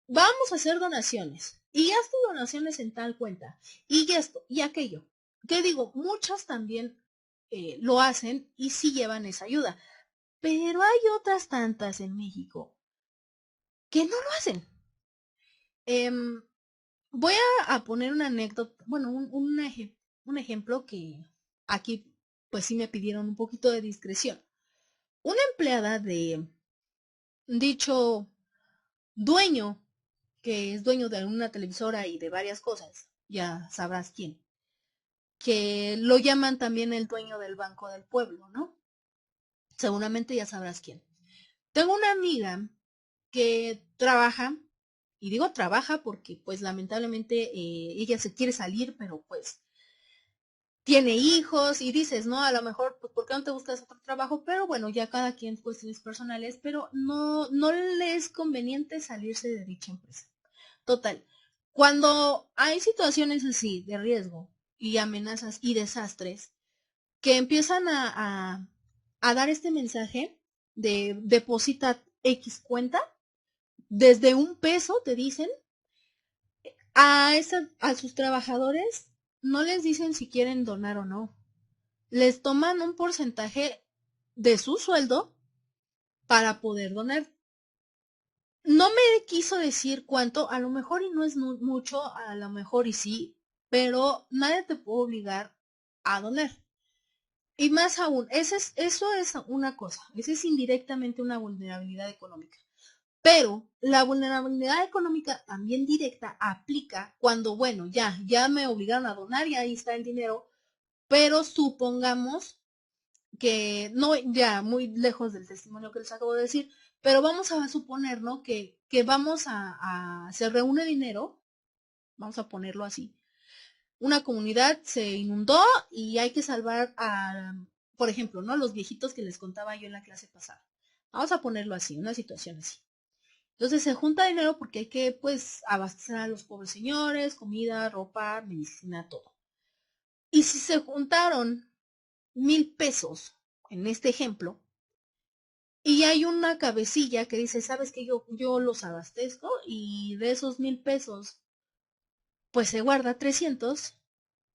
Vamos a hacer donaciones y haz tus donaciones en tal cuenta y esto y aquello. ¿Qué digo? Muchas también lo hacen y sí llevan esa ayuda, pero hay otras tantas en México que no lo hacen. Voy a poner una anécdota, bueno, un ejemplo que aquí pues sí me pidieron un poquito de discreción. Una empleada de dicho dueño, que es dueño de una televisora y de varias cosas, ya sabrás quién, que lo llaman también el dueño del Banco del Pueblo, ¿no? Seguramente ya sabrás quién. Tengo una amiga que trabaja, y digo trabaja porque pues lamentablemente ella se quiere salir, pero pues tiene hijos y dices, no, a lo mejor, pues, ¿por qué no te buscas otro trabajo? Pero bueno, ya cada quien cuestiones personales, pero no le es conveniente salirse de dicha empresa. Total, cuando hay situaciones así de riesgo y amenazas y desastres que empiezan a dar este mensaje de deposita X cuenta, desde $1 te dicen, a sus trabajadores no les dicen si quieren donar o no. Les toman un porcentaje de su sueldo para poder donar. No me quiso decir cuánto, a lo mejor y no es mucho, a lo mejor y sí, pero nadie te puede obligar a donar. Y más aún, eso es una cosa, esa es indirectamente una vulnerabilidad económica. Pero la vulnerabilidad económica también directa aplica cuando, bueno, ya me obligaron a donar y ahí está el dinero, pero supongamos que no, ya muy lejos del testimonio que les acabo de decir, pero vamos a suponer, ¿no? Que se reúne dinero, vamos a ponerlo así. Una comunidad se inundó y hay que salvar por ejemplo, ¿no? Los viejitos que les contaba yo en la clase pasada. Vamos a ponerlo así, una situación así. Entonces se junta dinero porque hay que, pues, abastecer a los pobres señores, comida, ropa, medicina, todo. Y si se juntaron 1,000 pesos en este ejemplo, y hay una cabecilla que dice, sabes que yo los abastezco y de esos 1,000 pesos, pues se guarda 300,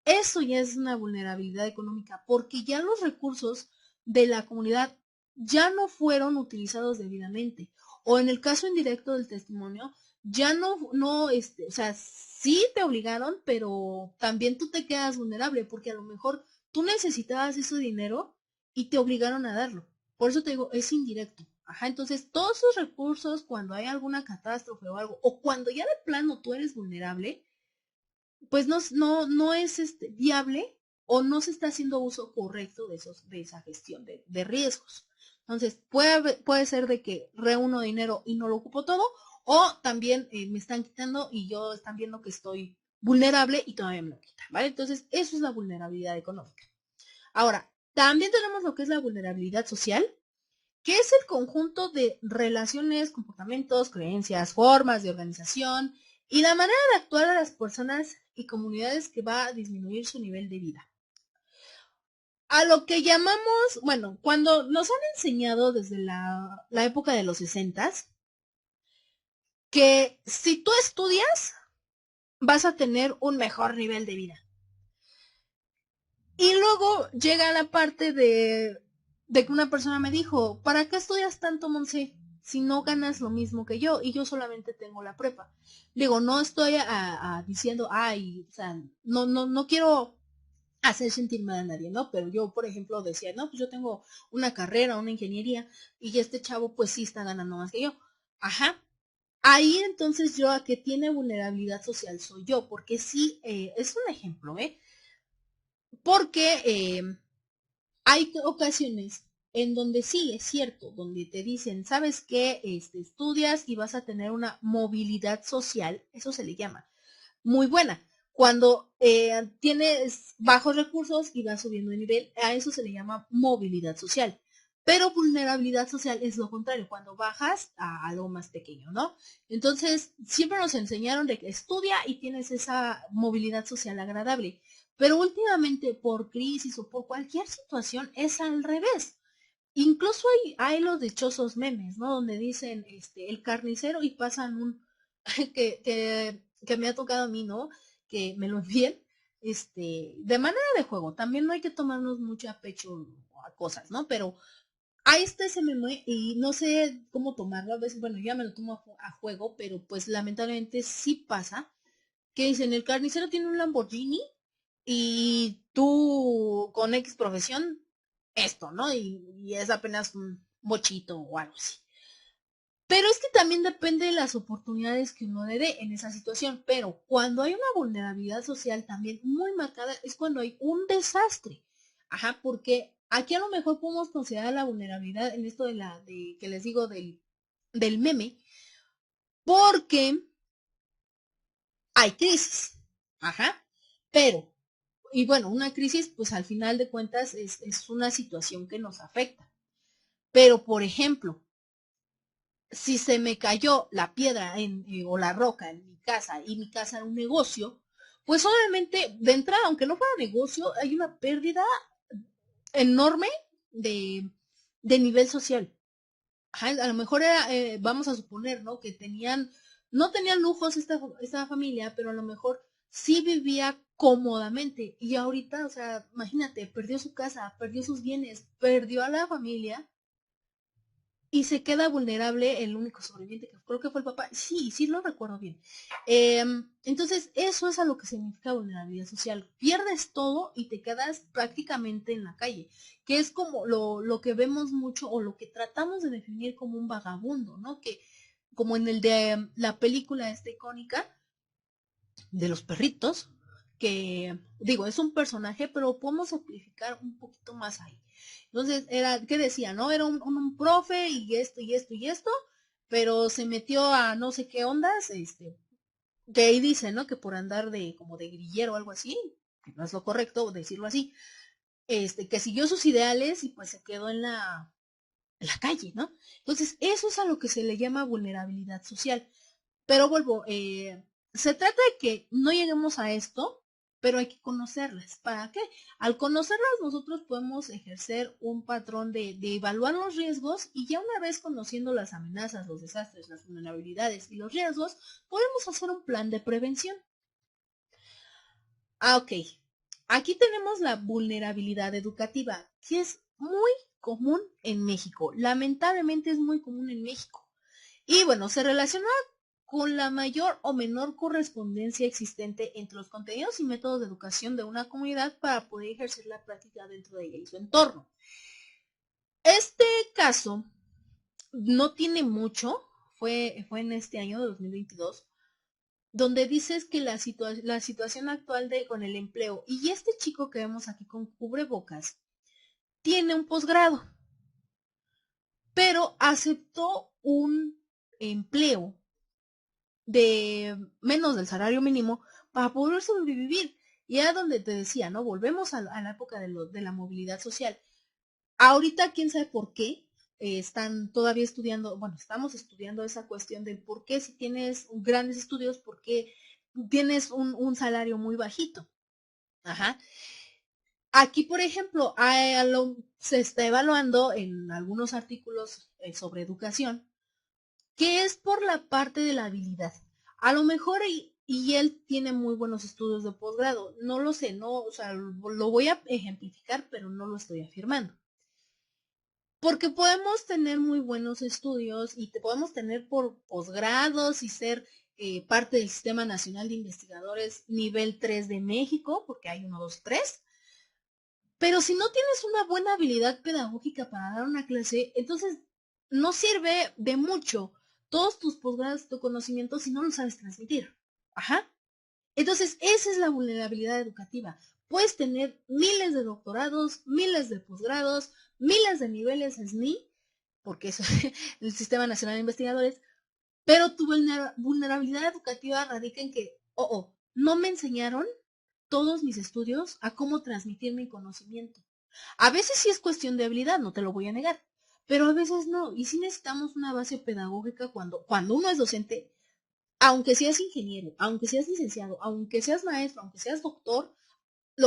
eso ya es una vulnerabilidad económica porque ya los recursos de la comunidad ya no fueron utilizados debidamente. O en el caso indirecto del testimonio, ya o sea, sí te obligaron, pero también tú te quedas vulnerable porque a lo mejor tú necesitabas ese dinero y te obligaron a darlo. Por eso te digo, es indirecto. Ajá, entonces todos esos recursos, cuando hay alguna catástrofe o algo, o cuando ya de plano tú eres vulnerable, pues no es viable o no se está haciendo uso correcto de esa gestión de riesgos. Entonces, puede ser de que reúno dinero y no lo ocupo todo, o también me están quitando y yo están viendo que estoy vulnerable y todavía me lo quitan, ¿vale? Entonces, eso es la vulnerabilidad económica. Ahora, también tenemos lo que es la vulnerabilidad social, que es el conjunto de relaciones, comportamientos, creencias, formas de organización y la manera de actuar de las personas y comunidades que va a disminuir su nivel de vida. a lo que llamamos, bueno, cuando nos han enseñado desde la época de los 60, que si tú estudias, vas a tener un mejor nivel de vida. Y luego llega la parte de que una persona me dijo, ¿para qué estudias tanto, Monse? Si no ganas lo mismo que yo y yo solamente tengo la prepa. Digo, no estoy diciendo, ay, o sea, no quiero hacer sentir mal a nadie, ¿no? Pero yo, por ejemplo, decía, no, pues yo tengo una carrera, una ingeniería y este chavo pues sí está ganando más que yo. Ajá. Ahí entonces yo a que tiene vulnerabilidad social soy yo, porque sí, es un ejemplo, ¿eh? Porque hay ocasiones en donde sí, es cierto, donde te dicen, ¿sabes qué? Estudias y vas a tener una movilidad social, eso se le llama, muy buena. Cuando tienes bajos recursos y vas subiendo de nivel, a eso se le llama movilidad social. Pero vulnerabilidad social es lo contrario, cuando bajas a algo más pequeño, ¿no? Entonces, siempre nos enseñaron de que estudia y tienes esa movilidad social agradable. Pero últimamente, por crisis o por cualquier situación, es al revés. Incluso hay los dichosos memes, ¿no? Donde dicen el carnicero y pasan un que me ha tocado a mí, ¿no? Que me lo envíen, de manera de juego. También no hay que tomarnos mucho a pecho a cosas, ¿no? Pero ahí está ese meme y no sé cómo tomarlo. A veces, bueno, ya me lo tomo a juego, pero pues lamentablemente sí pasa que dicen, el carnicero tiene un Lamborghini y tú con X profesión, esto, ¿no? Y es apenas un bochito o algo así. Pero es que también depende de las oportunidades que uno le dé en esa situación. Pero cuando hay una vulnerabilidad social también muy marcada es cuando hay un desastre. Ajá, porque aquí a lo mejor podemos considerar la vulnerabilidad en esto de que les digo del meme, porque hay crisis. Ajá, pero y bueno, una crisis, pues al final de cuentas es una situación que nos afecta. Pero, por ejemplo, si se me cayó la piedra o la roca en mi casa y mi casa era un negocio, pues obviamente de entrada, aunque no fuera negocio, hay una pérdida enorme de, de nivel social. Ajá, a lo mejor era, vamos a suponer, ¿no? Que no tenían lujos esta familia, pero a lo mejor sí vivía cómodamente. Y ahorita, o sea, imagínate, perdió su casa, perdió sus bienes, perdió a la familia y se queda vulnerable el único sobreviviente que creo que fue el papá. Sí, sí lo recuerdo bien. Entonces, eso es a lo que significa vulnerabilidad social. Pierdes todo y te quedas prácticamente en la calle, que es como lo que vemos mucho o lo que tratamos de definir como un vagabundo, ¿no? Que como en el de la película esta icónica de los perritos, que digo, es un personaje, pero podemos simplificar un poquito más ahí. Entonces, ¿qué decía? ¿No? Era un profe y esto y esto y esto, pero se metió a no sé qué ondas, que ahí dice, ¿no? Que por andar como de grillero o algo así, que no es lo correcto decirlo así, que siguió sus ideales y pues se quedó en la calle, ¿no? Entonces, eso es a lo que se le llama vulnerabilidad social. Pero vuelvo, se trata de que no lleguemos a esto, pero hay que conocerlas. ¿Para qué? Al conocerlas nosotros podemos ejercer un patrón de evaluar los riesgos y ya una vez conociendo las amenazas, los desastres, las vulnerabilidades y los riesgos, podemos hacer un plan de prevención. Ok. Aquí tenemos la vulnerabilidad educativa, que es muy común en México. Lamentablemente es muy común en México. Y bueno, se relaciona con la mayor o menor correspondencia existente entre los contenidos y métodos de educación de una comunidad para poder ejercer la práctica dentro de ella y su entorno. Este caso no tiene mucho, fue en este año de 2022, donde dices que la situación actual con el empleo y este chico que vemos aquí con cubrebocas tiene un posgrado, pero aceptó un empleo de menos del salario mínimo para poder sobrevivir. Y era donde te decía, ¿no? Volvemos a la época de la movilidad social. Ahorita, quién sabe por qué, están todavía estudiando, bueno, estamos estudiando esa cuestión del por qué si tienes grandes estudios, por qué tienes un salario muy bajito. Ajá. Aquí, por ejemplo, se está evaluando en algunos artículos sobre educación que es por la parte de la habilidad. A lo mejor y él tiene muy buenos estudios de posgrado, no lo sé, no, o sea, lo voy a ejemplificar, pero no lo estoy afirmando. Porque podemos tener muy buenos estudios y te podemos tener por posgrados y ser parte del Sistema Nacional de Investigadores nivel 3 de México, porque hay 1, 2, 3. Pero si no tienes una buena habilidad pedagógica para dar una clase, entonces no sirve de mucho todos tus posgrados, tu conocimiento si no lo sabes transmitir. Ajá. Entonces, esa es la vulnerabilidad educativa. Puedes tener miles de doctorados, miles de posgrados, miles de niveles SNI, porque eso es el Sistema Nacional de Investigadores, pero tu vulnerabilidad educativa radica en que, no me enseñaron todos mis estudios a cómo transmitir mi conocimiento. A veces sí es cuestión de habilidad, no te lo voy a negar, pero a veces no. Y sí necesitamos una base pedagógica cuando uno es docente, aunque seas ingeniero, aunque seas licenciado, aunque seas maestro, aunque seas doctor,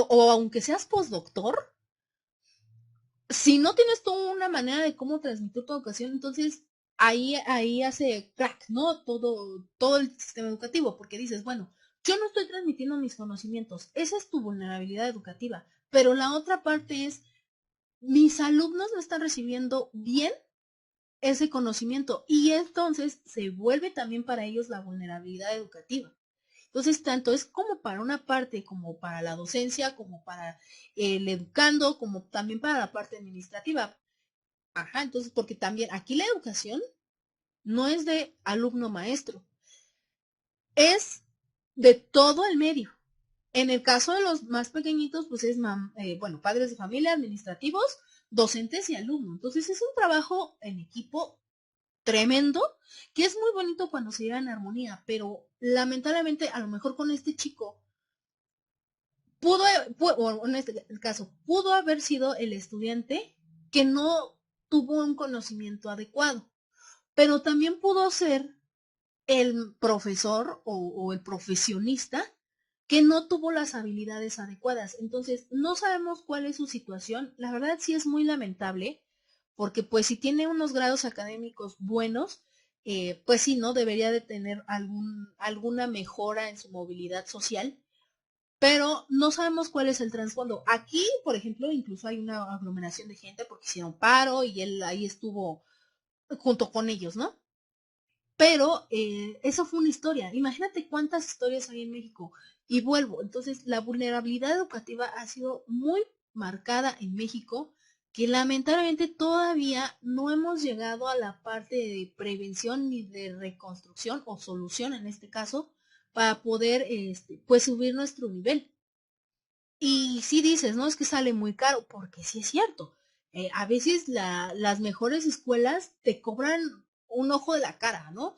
o aunque seas postdoctor, si no tienes tú una manera de cómo transmitir tu educación, entonces ahí hace crack, ¿no? Todo el sistema educativo, porque dices, bueno, yo no estoy transmitiendo mis conocimientos, esa es tu vulnerabilidad educativa, pero la otra parte es, mis alumnos no están recibiendo bien ese conocimiento y entonces se vuelve también para ellos la vulnerabilidad educativa. Entonces, tanto es como para una parte, como para la docencia, como para el educando, como también para la parte administrativa. Ajá, entonces, porque también aquí la educación no es de alumno maestro, es de todo el medio. En el caso de los más pequeñitos, pues es, bueno, padres de familia, administrativos, docentes y alumnos. Entonces es un trabajo en equipo tremendo, que es muy bonito cuando se lleva en armonía, pero lamentablemente a lo mejor con este chico o en este caso, pudo haber sido el estudiante que no tuvo un conocimiento adecuado, pero también pudo ser el profesor o el profesionista que no tuvo las habilidades adecuadas. Entonces, no sabemos cuál es su situación. La verdad sí es muy lamentable, porque pues si tiene unos grados académicos buenos, pues sí, ¿no? Debería de tener alguna mejora en su movilidad social, pero no sabemos cuál es el trasfondo. Aquí, por ejemplo, incluso hay una aglomeración de gente porque hicieron paro y él ahí estuvo junto con ellos, ¿no? Pero eso fue una historia. Imagínate cuántas historias hay en México. Y vuelvo, entonces la vulnerabilidad educativa ha sido muy marcada en México, que lamentablemente todavía no hemos llegado a la parte de prevención ni de reconstrucción o solución en este caso para poder pues subir nuestro nivel. Y sí dices, no es que sale muy caro, porque sí es cierto. A veces las mejores escuelas te cobran un ojo de la cara, ¿no?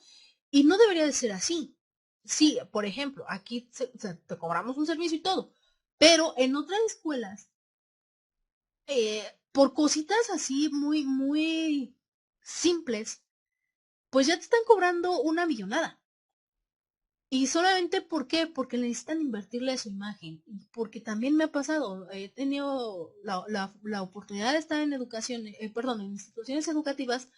Y no debería de ser así. Sí, por ejemplo, aquí te cobramos un servicio y todo, pero en otras escuelas, por cositas así muy simples, pues ya te están cobrando una millonada. Y solamente, ¿por qué? Porque necesitan invertirle a su imagen. Porque también me ha pasado, he tenido la oportunidad de estar en educación, perdón, en instituciones educativas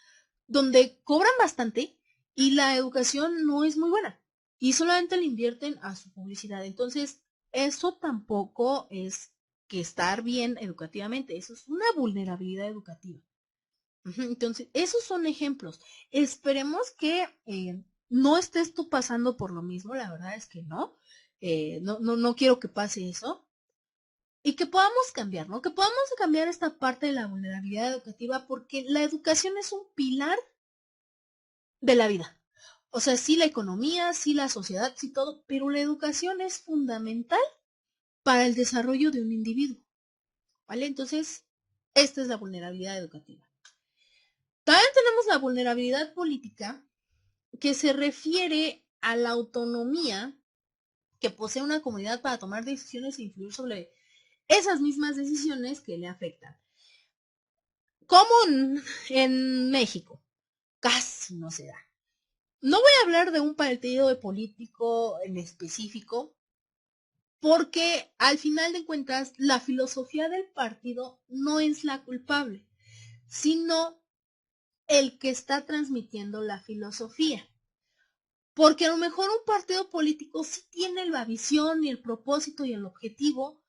donde cobran bastante y la educación no es muy buena. Y solamente le invierten a su publicidad. Entonces, eso tampoco es que estar bien educativamente, eso es una vulnerabilidad educativa. Entonces, esos son ejemplos. Esperemos que no estés tú pasando por lo mismo, la verdad es que no. No quiero que pase eso. Y que podamos cambiar, ¿no? Que podamos cambiar esta parte de la vulnerabilidad educativa porque la educación es un pilar de la vida. O sea, sí la economía, sí la sociedad, sí todo, pero la educación es fundamental para el desarrollo de un individuo, ¿vale? Entonces, esta es la vulnerabilidad educativa. También tenemos la vulnerabilidad política, que se refiere a la autonomía que posee una comunidad para tomar decisiones e influir sobre esas mismas decisiones que le afectan. Como en México, casi no se da. No voy a hablar de un partido de político en específico, porque al final de cuentas la filosofía del partido no es la culpable, sino el que está transmitiendo la filosofía. Porque a lo mejor un partido político sí tiene la visión y el propósito y el objetivo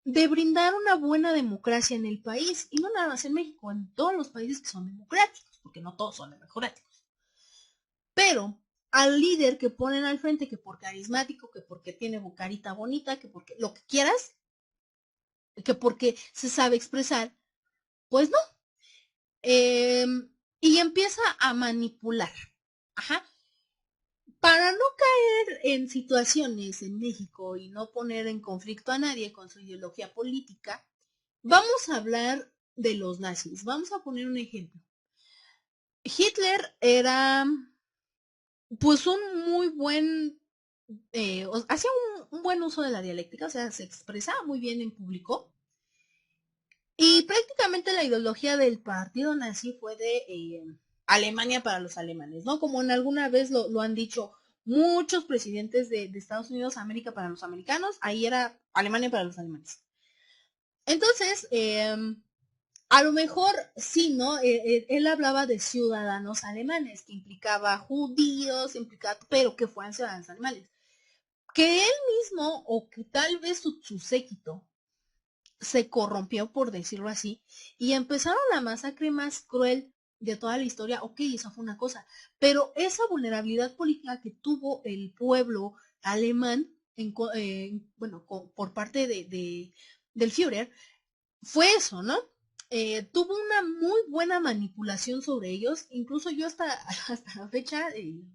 de brindar una buena democracia en el país, y no nada más en México, en todos los países que son democráticos, porque no todos son democráticos. Pero al líder que ponen al frente, que por carismático, que porque tiene carita bonita, que porque lo que quieras, que porque se sabe expresar, pues no. Eh, y empieza a manipular. Ajá. Para no caer en situaciones en México y no poner en conflicto a nadie con su ideología política, vamos a hablar de los nazis. Vamos a poner un ejemplo. Hitler era pues un muy buen, hacía un buen uso de la dialéctica, o sea, se expresaba muy bien en público. Y prácticamente la ideología del partido nazi fue de Alemania para los alemanes, ¿no? Como en alguna vez lo han dicho muchos presidentes de Estados Unidos, América para los americanos, ahí era Alemania para los alemanes. Entonces, a lo mejor sí, ¿no? Él hablaba de ciudadanos alemanes, que implicaba judíos, implicaba, pero que fueran ciudadanos alemanes. Que él mismo, o que tal vez su séquito, se corrompió, por decirlo así, y empezaron la masacre más cruel de toda la historia. Ok, esa fue una cosa, pero esa vulnerabilidad política que tuvo el pueblo alemán, bueno, por parte del Führer, fue eso, ¿no? Tuvo una muy buena manipulación sobre ellos, incluso yo hasta la fecha,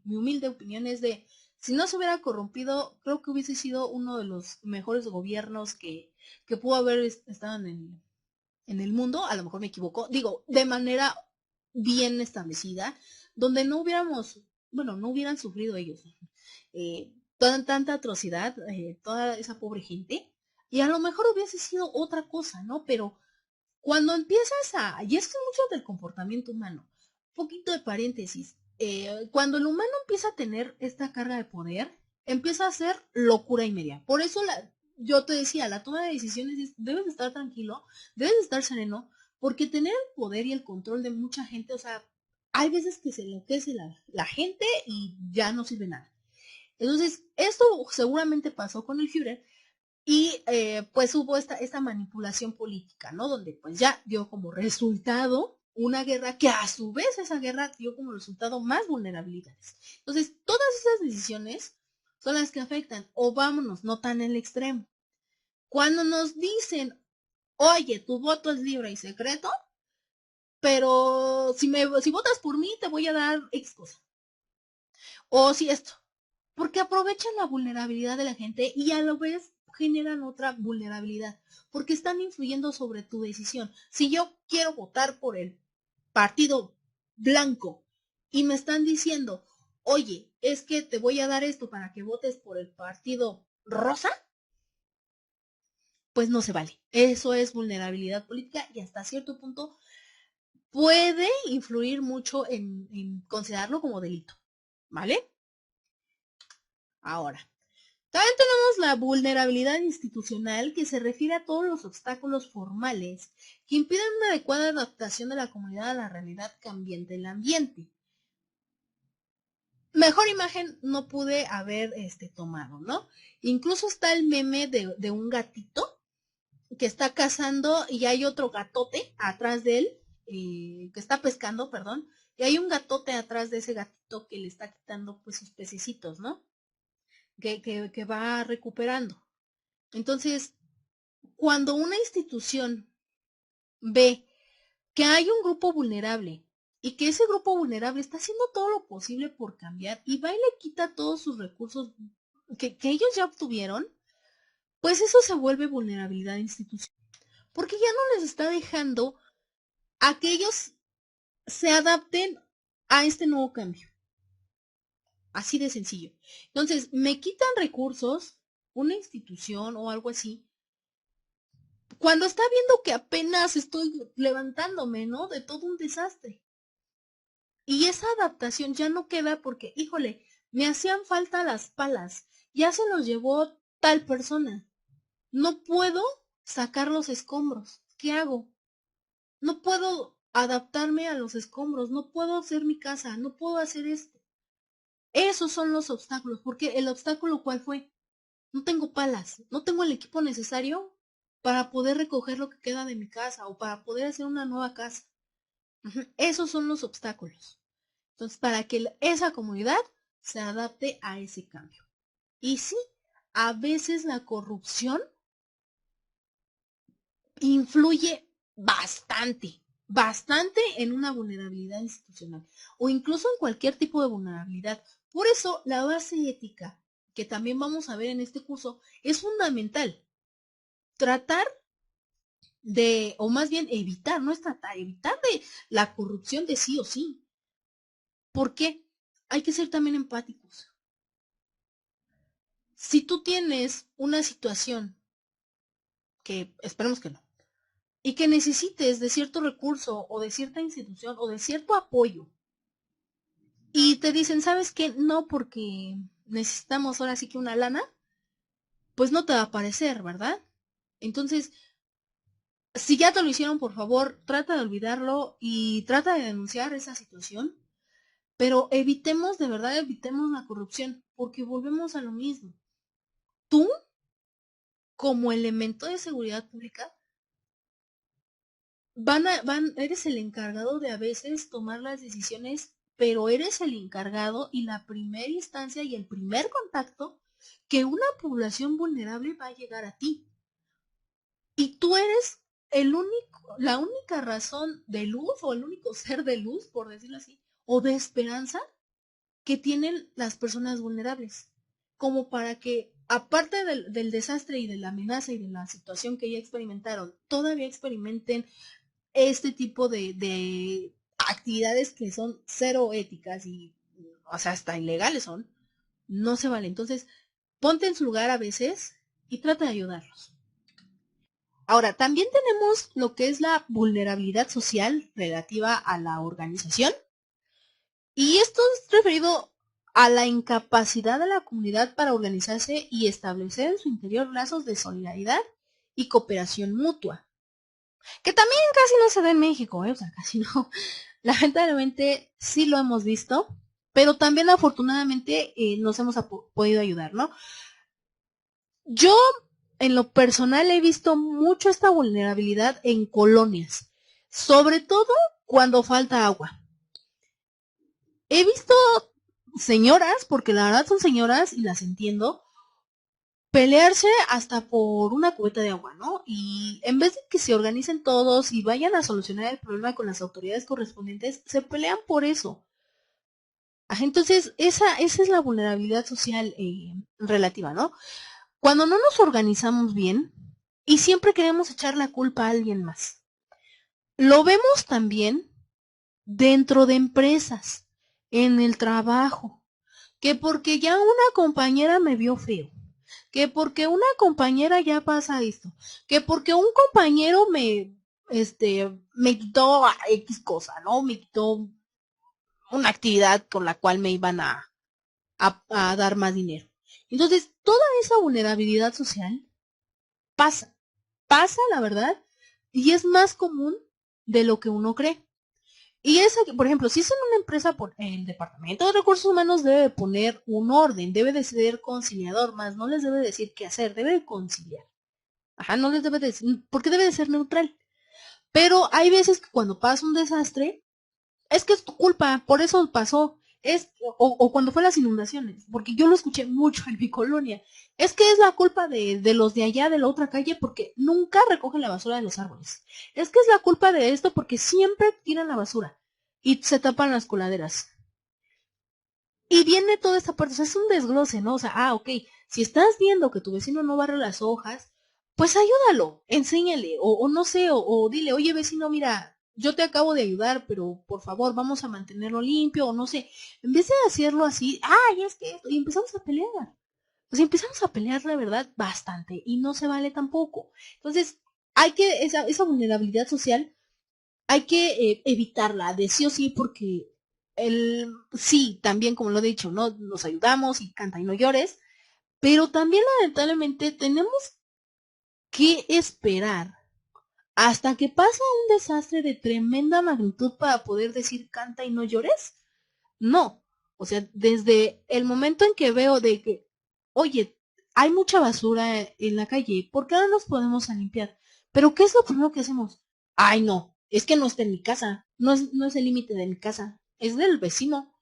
mi humilde opinión es de, si no se hubiera corrompido, creo que hubiese sido uno de los mejores gobiernos que pudo haber estado en el mundo, a lo mejor me equivoco, digo, de manera bien establecida, donde no hubiéramos, bueno, no hubieran sufrido ellos tanta atrocidad, toda esa pobre gente, y a lo mejor hubiese sido otra cosa, ¿no? Pero cuando empiezas y esto es mucho del comportamiento humano, un poquito de paréntesis, cuando el humano empieza a tener esta carga de poder, empieza a ser locura y media. Por eso yo te decía, la toma de decisiones es, debes de estar tranquilo, debes de estar sereno, porque tener el poder y el control de mucha gente, o sea, hay veces que se enloquece la gente y ya no sirve nada. Entonces, esto seguramente pasó con el Führer, y pues hubo esta manipulación política, ¿no? Donde pues ya dio como resultado una guerra que a su vez esa guerra dio como resultado más vulnerabilidades. Entonces, todas esas decisiones son las que afectan. O vámonos, no tan en el extremo. Cuando nos dicen, oye, tu voto es libre y secreto, pero si votas por mí te voy a dar X cosa. O si esto, porque aprovechan la vulnerabilidad de la gente y a la vez generan otra vulnerabilidad, porque están influyendo sobre tu decisión. Si yo quiero votar por el partido blanco y me están diciendo, oye, es que te voy a dar esto para que votes por el partido rosa, pues no se vale. Eso es vulnerabilidad política y hasta cierto punto puede influir mucho en considerarlo como delito, ¿vale? Ahora, también tenemos la vulnerabilidad institucional, que se refiere a todos los obstáculos formales que impiden una adecuada adaptación de la comunidad a la realidad cambiante del ambiente. Mejor imagen no pude haber tomado, ¿no? Incluso está el meme de un gatito que está cazando y hay otro gatote atrás de él, que está pescando, perdón, y hay un gatote atrás de ese gatito que le está quitando pues sus pececitos, ¿no? Que va recuperando. Entonces, cuando una institución ve que hay un grupo vulnerable y que ese grupo vulnerable está haciendo todo lo posible por cambiar y va y le quita todos sus recursos que ellos ya obtuvieron, pues eso se vuelve vulnerabilidad institucional. Porque ya no les está dejando a que ellos se adapten a este nuevo cambio. Así de sencillo. Entonces, me quitan recursos, una institución o algo así, cuando está viendo que apenas estoy levantándome, ¿no? De todo un desastre. Y esa adaptación ya no queda porque, híjole, me hacían falta las palas, ya se los llevó tal persona. No puedo sacar los escombros. ¿Qué hago? No puedo adaptarme a los escombros, no puedo hacer mi casa, no puedo hacer esto. Esos son los obstáculos, porque el obstáculo ¿cuál fue? No tengo palas, no tengo el equipo necesario para poder recoger lo que queda de mi casa o para poder hacer una nueva casa. Esos son los obstáculos. Entonces, para que esa comunidad se adapte a ese cambio. Y sí, a veces la corrupción influye bastante en una vulnerabilidad institucional o incluso en cualquier tipo de vulnerabilidad. Por eso, la base ética, que también vamos a ver en este curso, es fundamental. Tratar de, o más bien evitar, no es tratar, evitar de la corrupción de sí o sí. ¿Por qué? Hay que ser también empáticos. Si tú tienes una situación, que esperemos que no, y que necesites de cierto recurso o de cierta institución o de cierto apoyo, y te dicen, ¿sabes qué? No, porque necesitamos ahora sí que una lana, pues no te va a aparecer, ¿verdad? Entonces, si ya te lo hicieron, por favor, trata de olvidarlo y trata de denunciar esa situación, pero evitemos, de verdad, evitemos la corrupción, porque volvemos a lo mismo. Tú, como elemento de seguridad pública, eres el encargado de a veces tomar las decisiones, pero eres el encargado y la primera instancia y el primer contacto que una población vulnerable va a llegar a ti. Y tú eres la única razón de luz o el único ser de luz, por decirlo así, o de esperanza que tienen las personas vulnerables. Como para que, aparte del desastre y de la amenaza y de la situación que ya experimentaron, todavía experimenten este tipo de actividades que son cero éticas y, o sea, hasta ilegales son, no se vale. Entonces, ponte en su lugar a veces y trata de ayudarlos. Ahora, también tenemos lo que es la vulnerabilidad social relativa a la organización. Y esto es referido a la incapacidad de la comunidad para organizarse y establecer en su interior lazos de solidaridad y cooperación mutua. Que también casi no se da en México, o sea, casi no. Lamentablemente sí lo hemos visto, pero también afortunadamente nos hemos podido ayudar, ¿no? Yo, en lo personal, he visto mucho esta vulnerabilidad en colonias, sobre todo cuando falta agua. He visto señoras, porque la verdad son señoras y las entiendo, pelearse hasta por una cubeta de agua, ¿no? Y en vez de que se organicen todos y vayan a solucionar el problema con las autoridades correspondientes, se pelean por eso. Entonces, esa es la vulnerabilidad social relativa, ¿no? Cuando no nos organizamos bien y siempre queremos echar la culpa a alguien más. Lo vemos también dentro de empresas, en el trabajo, que porque ya una compañera me vio feo, que porque una compañera ya pasa esto, que porque un compañero me quitó X cosa, ¿no? Me quitó una actividad con la cual me iban a dar más dinero. Entonces, toda esa vulnerabilidad social pasa la verdad, y es más común de lo que uno cree. Y es, por ejemplo, si es en una empresa, el departamento de recursos humanos debe poner un orden, debe de ser conciliador, más no les debe decir qué hacer, debe de conciliar. No les debe decir, porque debe de ser neutral. Pero hay veces que cuando pasa un desastre, es que es tu culpa, por eso pasó. O cuando fue las inundaciones, porque yo lo escuché mucho en mi colonia. Es que es la culpa de los de allá de la otra calle porque nunca recogen la basura de los árboles. Es que es la culpa de esto porque siempre tiran la basura y se tapan las coladeras. Y viene toda esta parte, o sea, es un desglose, ¿no? O sea, ok, si estás viendo que tu vecino no barre las hojas, pues ayúdalo, enséñale, o no sé, o dile, oye vecino, mira, yo te acabo de ayudar, pero por favor vamos a mantenerlo limpio, o no sé. En vez de hacerlo así, ay, es que esto, y empezamos a pelear. Pues empezamos a pelear, la verdad, bastante, y no se vale tampoco. Entonces, esa vulnerabilidad social hay que evitarla de sí o sí porque sí, también como lo he dicho, ¿no? Nos ayudamos y canta y no llores, pero también lamentablemente tenemos ¿Qué esperar hasta que pasa un desastre de tremenda magnitud para poder decir canta y no llores? No. O sea, desde el momento en que veo de que, oye, hay mucha basura en la calle, ¿por qué no nos podemos a limpiar? Pero ¿qué es lo primero que hacemos? Ay, no, es que no está en mi casa, no es el límite de mi casa, es del vecino.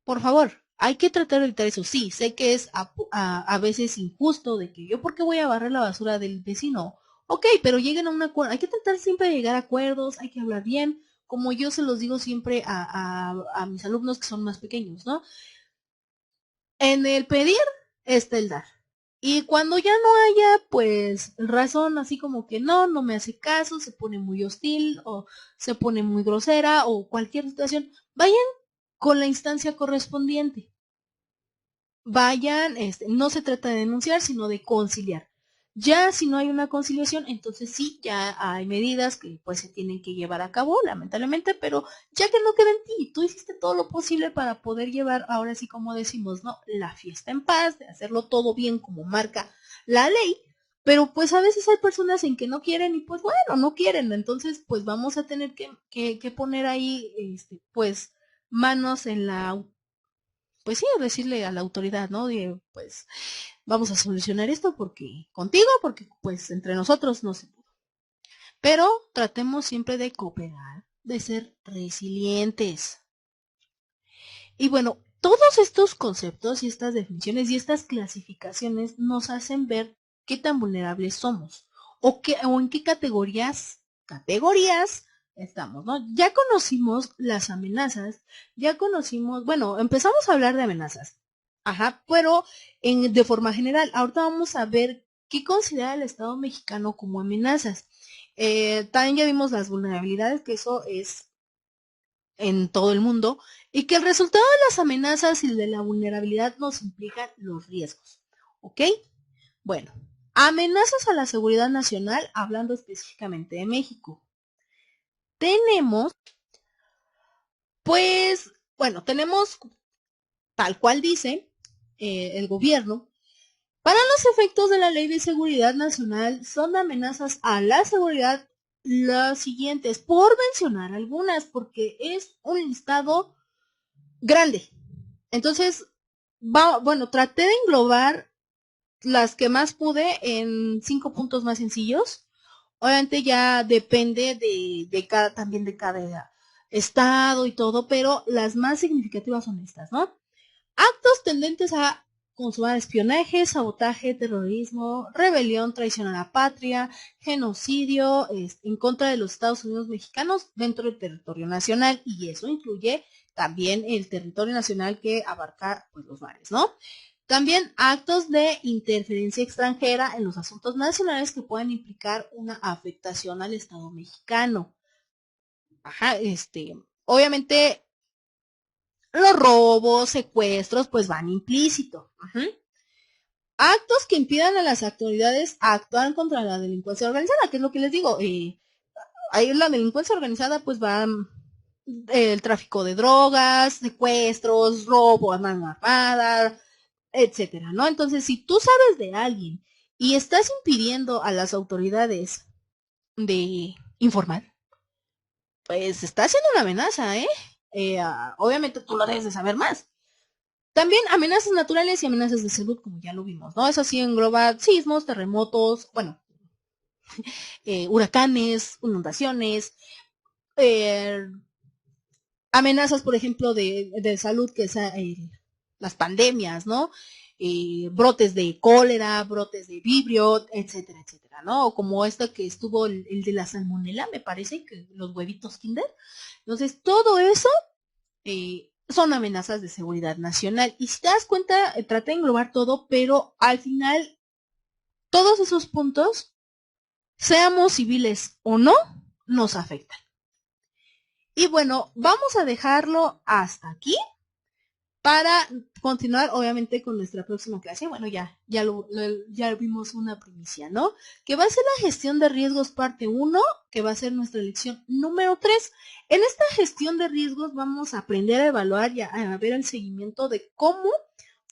Por favor, hay que tratar de evitar eso. Sí, sé que es a veces injusto de que yo, ¿por qué voy a barrer la basura del vecino? Ok, pero lleguen a un acuerdo. Hay que tratar siempre de llegar a acuerdos, hay que hablar bien, como yo se los digo siempre a mis alumnos que son más pequeños, ¿no? En el pedir está el dar. Y cuando ya no haya, pues, razón así como que no me hace caso, se pone muy hostil o se pone muy grosera o cualquier situación, vayan con la instancia correspondiente. Vayan, no se trata de denunciar, sino de conciliar. Ya si no hay una conciliación, entonces sí, ya hay medidas que pues se tienen que llevar a cabo, lamentablemente, pero ya que no queda en ti, tú hiciste todo lo posible para poder llevar, ahora sí como decimos, ¿no? La fiesta en paz, de hacerlo todo bien como marca la ley, pero pues a veces hay personas en que no quieren y pues bueno, no quieren, entonces pues vamos a tener que poner ahí, pues manos en la, pues sí, decirle a la autoridad, ¿no? De, pues vamos a solucionar esto porque contigo, porque pues entre nosotros no se pudo. Pero tratemos siempre de cooperar, de ser resilientes. Y bueno, todos estos conceptos y estas definiciones y estas clasificaciones nos hacen ver qué tan vulnerables somos o en qué categorías estamos, ¿no? Ya conocimos las amenazas, ya conocimos, bueno, empezamos a hablar de amenazas, ajá, pero de forma general, ahorita vamos a ver qué considera el Estado mexicano como amenazas. También ya vimos las vulnerabilidades, que eso es en todo el mundo, y que el resultado de las amenazas y de la vulnerabilidad nos implican los riesgos. ¿Ok? Bueno, amenazas a la seguridad nacional, hablando específicamente de México. Tenemos, pues, bueno, tenemos, tal cual dice el gobierno, para los efectos de la Ley de Seguridad Nacional son amenazas a la seguridad las siguientes, por mencionar algunas, porque es un listado grande. Entonces, bueno, traté de englobar las que más pude en 5 puntos más sencillos. Obviamente ya depende de cada, también de cada estado y todo, pero las más significativas son estas, ¿no? Actos tendentes a consumar espionaje, sabotaje, terrorismo, rebelión, traición a la patria, genocidio en contra de los Estados Unidos mexicanos dentro del territorio nacional, y eso incluye también el territorio nacional que abarca pues, los mares, ¿no? También actos de interferencia extranjera en los asuntos nacionales que pueden implicar una afectación al Estado mexicano. Ajá, obviamente los robos, secuestros, pues van implícito. Ajá. Actos que impidan a las autoridades actuar contra la delincuencia organizada, que es lo que les digo. Ahí la delincuencia organizada, pues va el tráfico de drogas, secuestros, robo a mano armada, etcétera, ¿no? Entonces, si tú sabes de alguien y estás impidiendo a las autoridades de informar, pues está siendo una amenaza, ¿eh? Obviamente tú lo debes de saber más. También amenazas naturales y amenazas de salud, como ya lo vimos, ¿no? Eso sí engloba sismos, terremotos, bueno, huracanes, inundaciones, eh, amenazas, por ejemplo, de salud, que es las pandemias, ¿no? Brotes de cólera, brotes de vibrio, etcétera, etcétera, ¿no? O como esta que estuvo el de la salmonela, me parece, que los huevitos Kinder. Entonces, todo eso son amenazas de seguridad nacional. Y si te das cuenta, traté de englobar todo, pero al final, todos esos puntos, seamos civiles o no, nos afectan. Y bueno, vamos a dejarlo hasta aquí para continuar, obviamente, con nuestra próxima clase. Bueno, ya vimos una primicia, ¿no? Que va a ser la gestión de riesgos parte 1, que va a ser nuestra lección número 3. En esta gestión de riesgos vamos a aprender a evaluar y a ver el seguimiento de cómo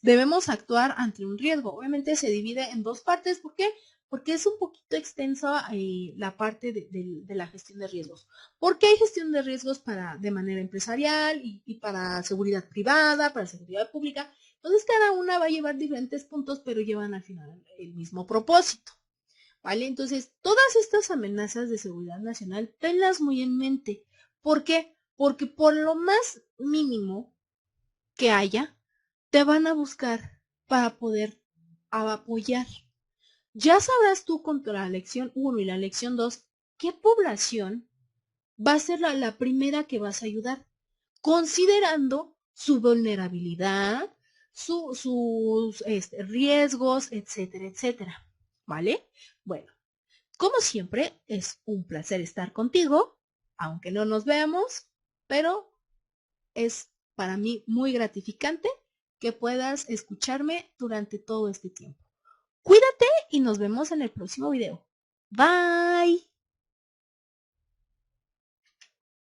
debemos actuar ante un riesgo. Obviamente se divide en dos partes. ¿Por qué? porque es un poquito extensa la parte de la gestión de riesgos. Porque hay gestión de riesgos de manera empresarial y para seguridad privada, para seguridad pública. Entonces cada una va a llevar diferentes puntos, pero llevan al final el mismo propósito. ¿Vale? Entonces, todas estas amenazas de seguridad nacional, tenlas muy en mente. ¿Por qué? Porque por lo más mínimo que haya, te van a buscar para poder apoyar. Ya sabrás tú contra la lección 1 y la lección 2 qué población va a ser la primera que vas a ayudar, considerando su vulnerabilidad, sus riesgos, etcétera, etcétera. ¿Vale? Bueno, como siempre, es un placer estar contigo, aunque no nos veamos, pero es para mí muy gratificante que puedas escucharme durante todo este tiempo. Cuídate y nos vemos en el próximo video. Bye.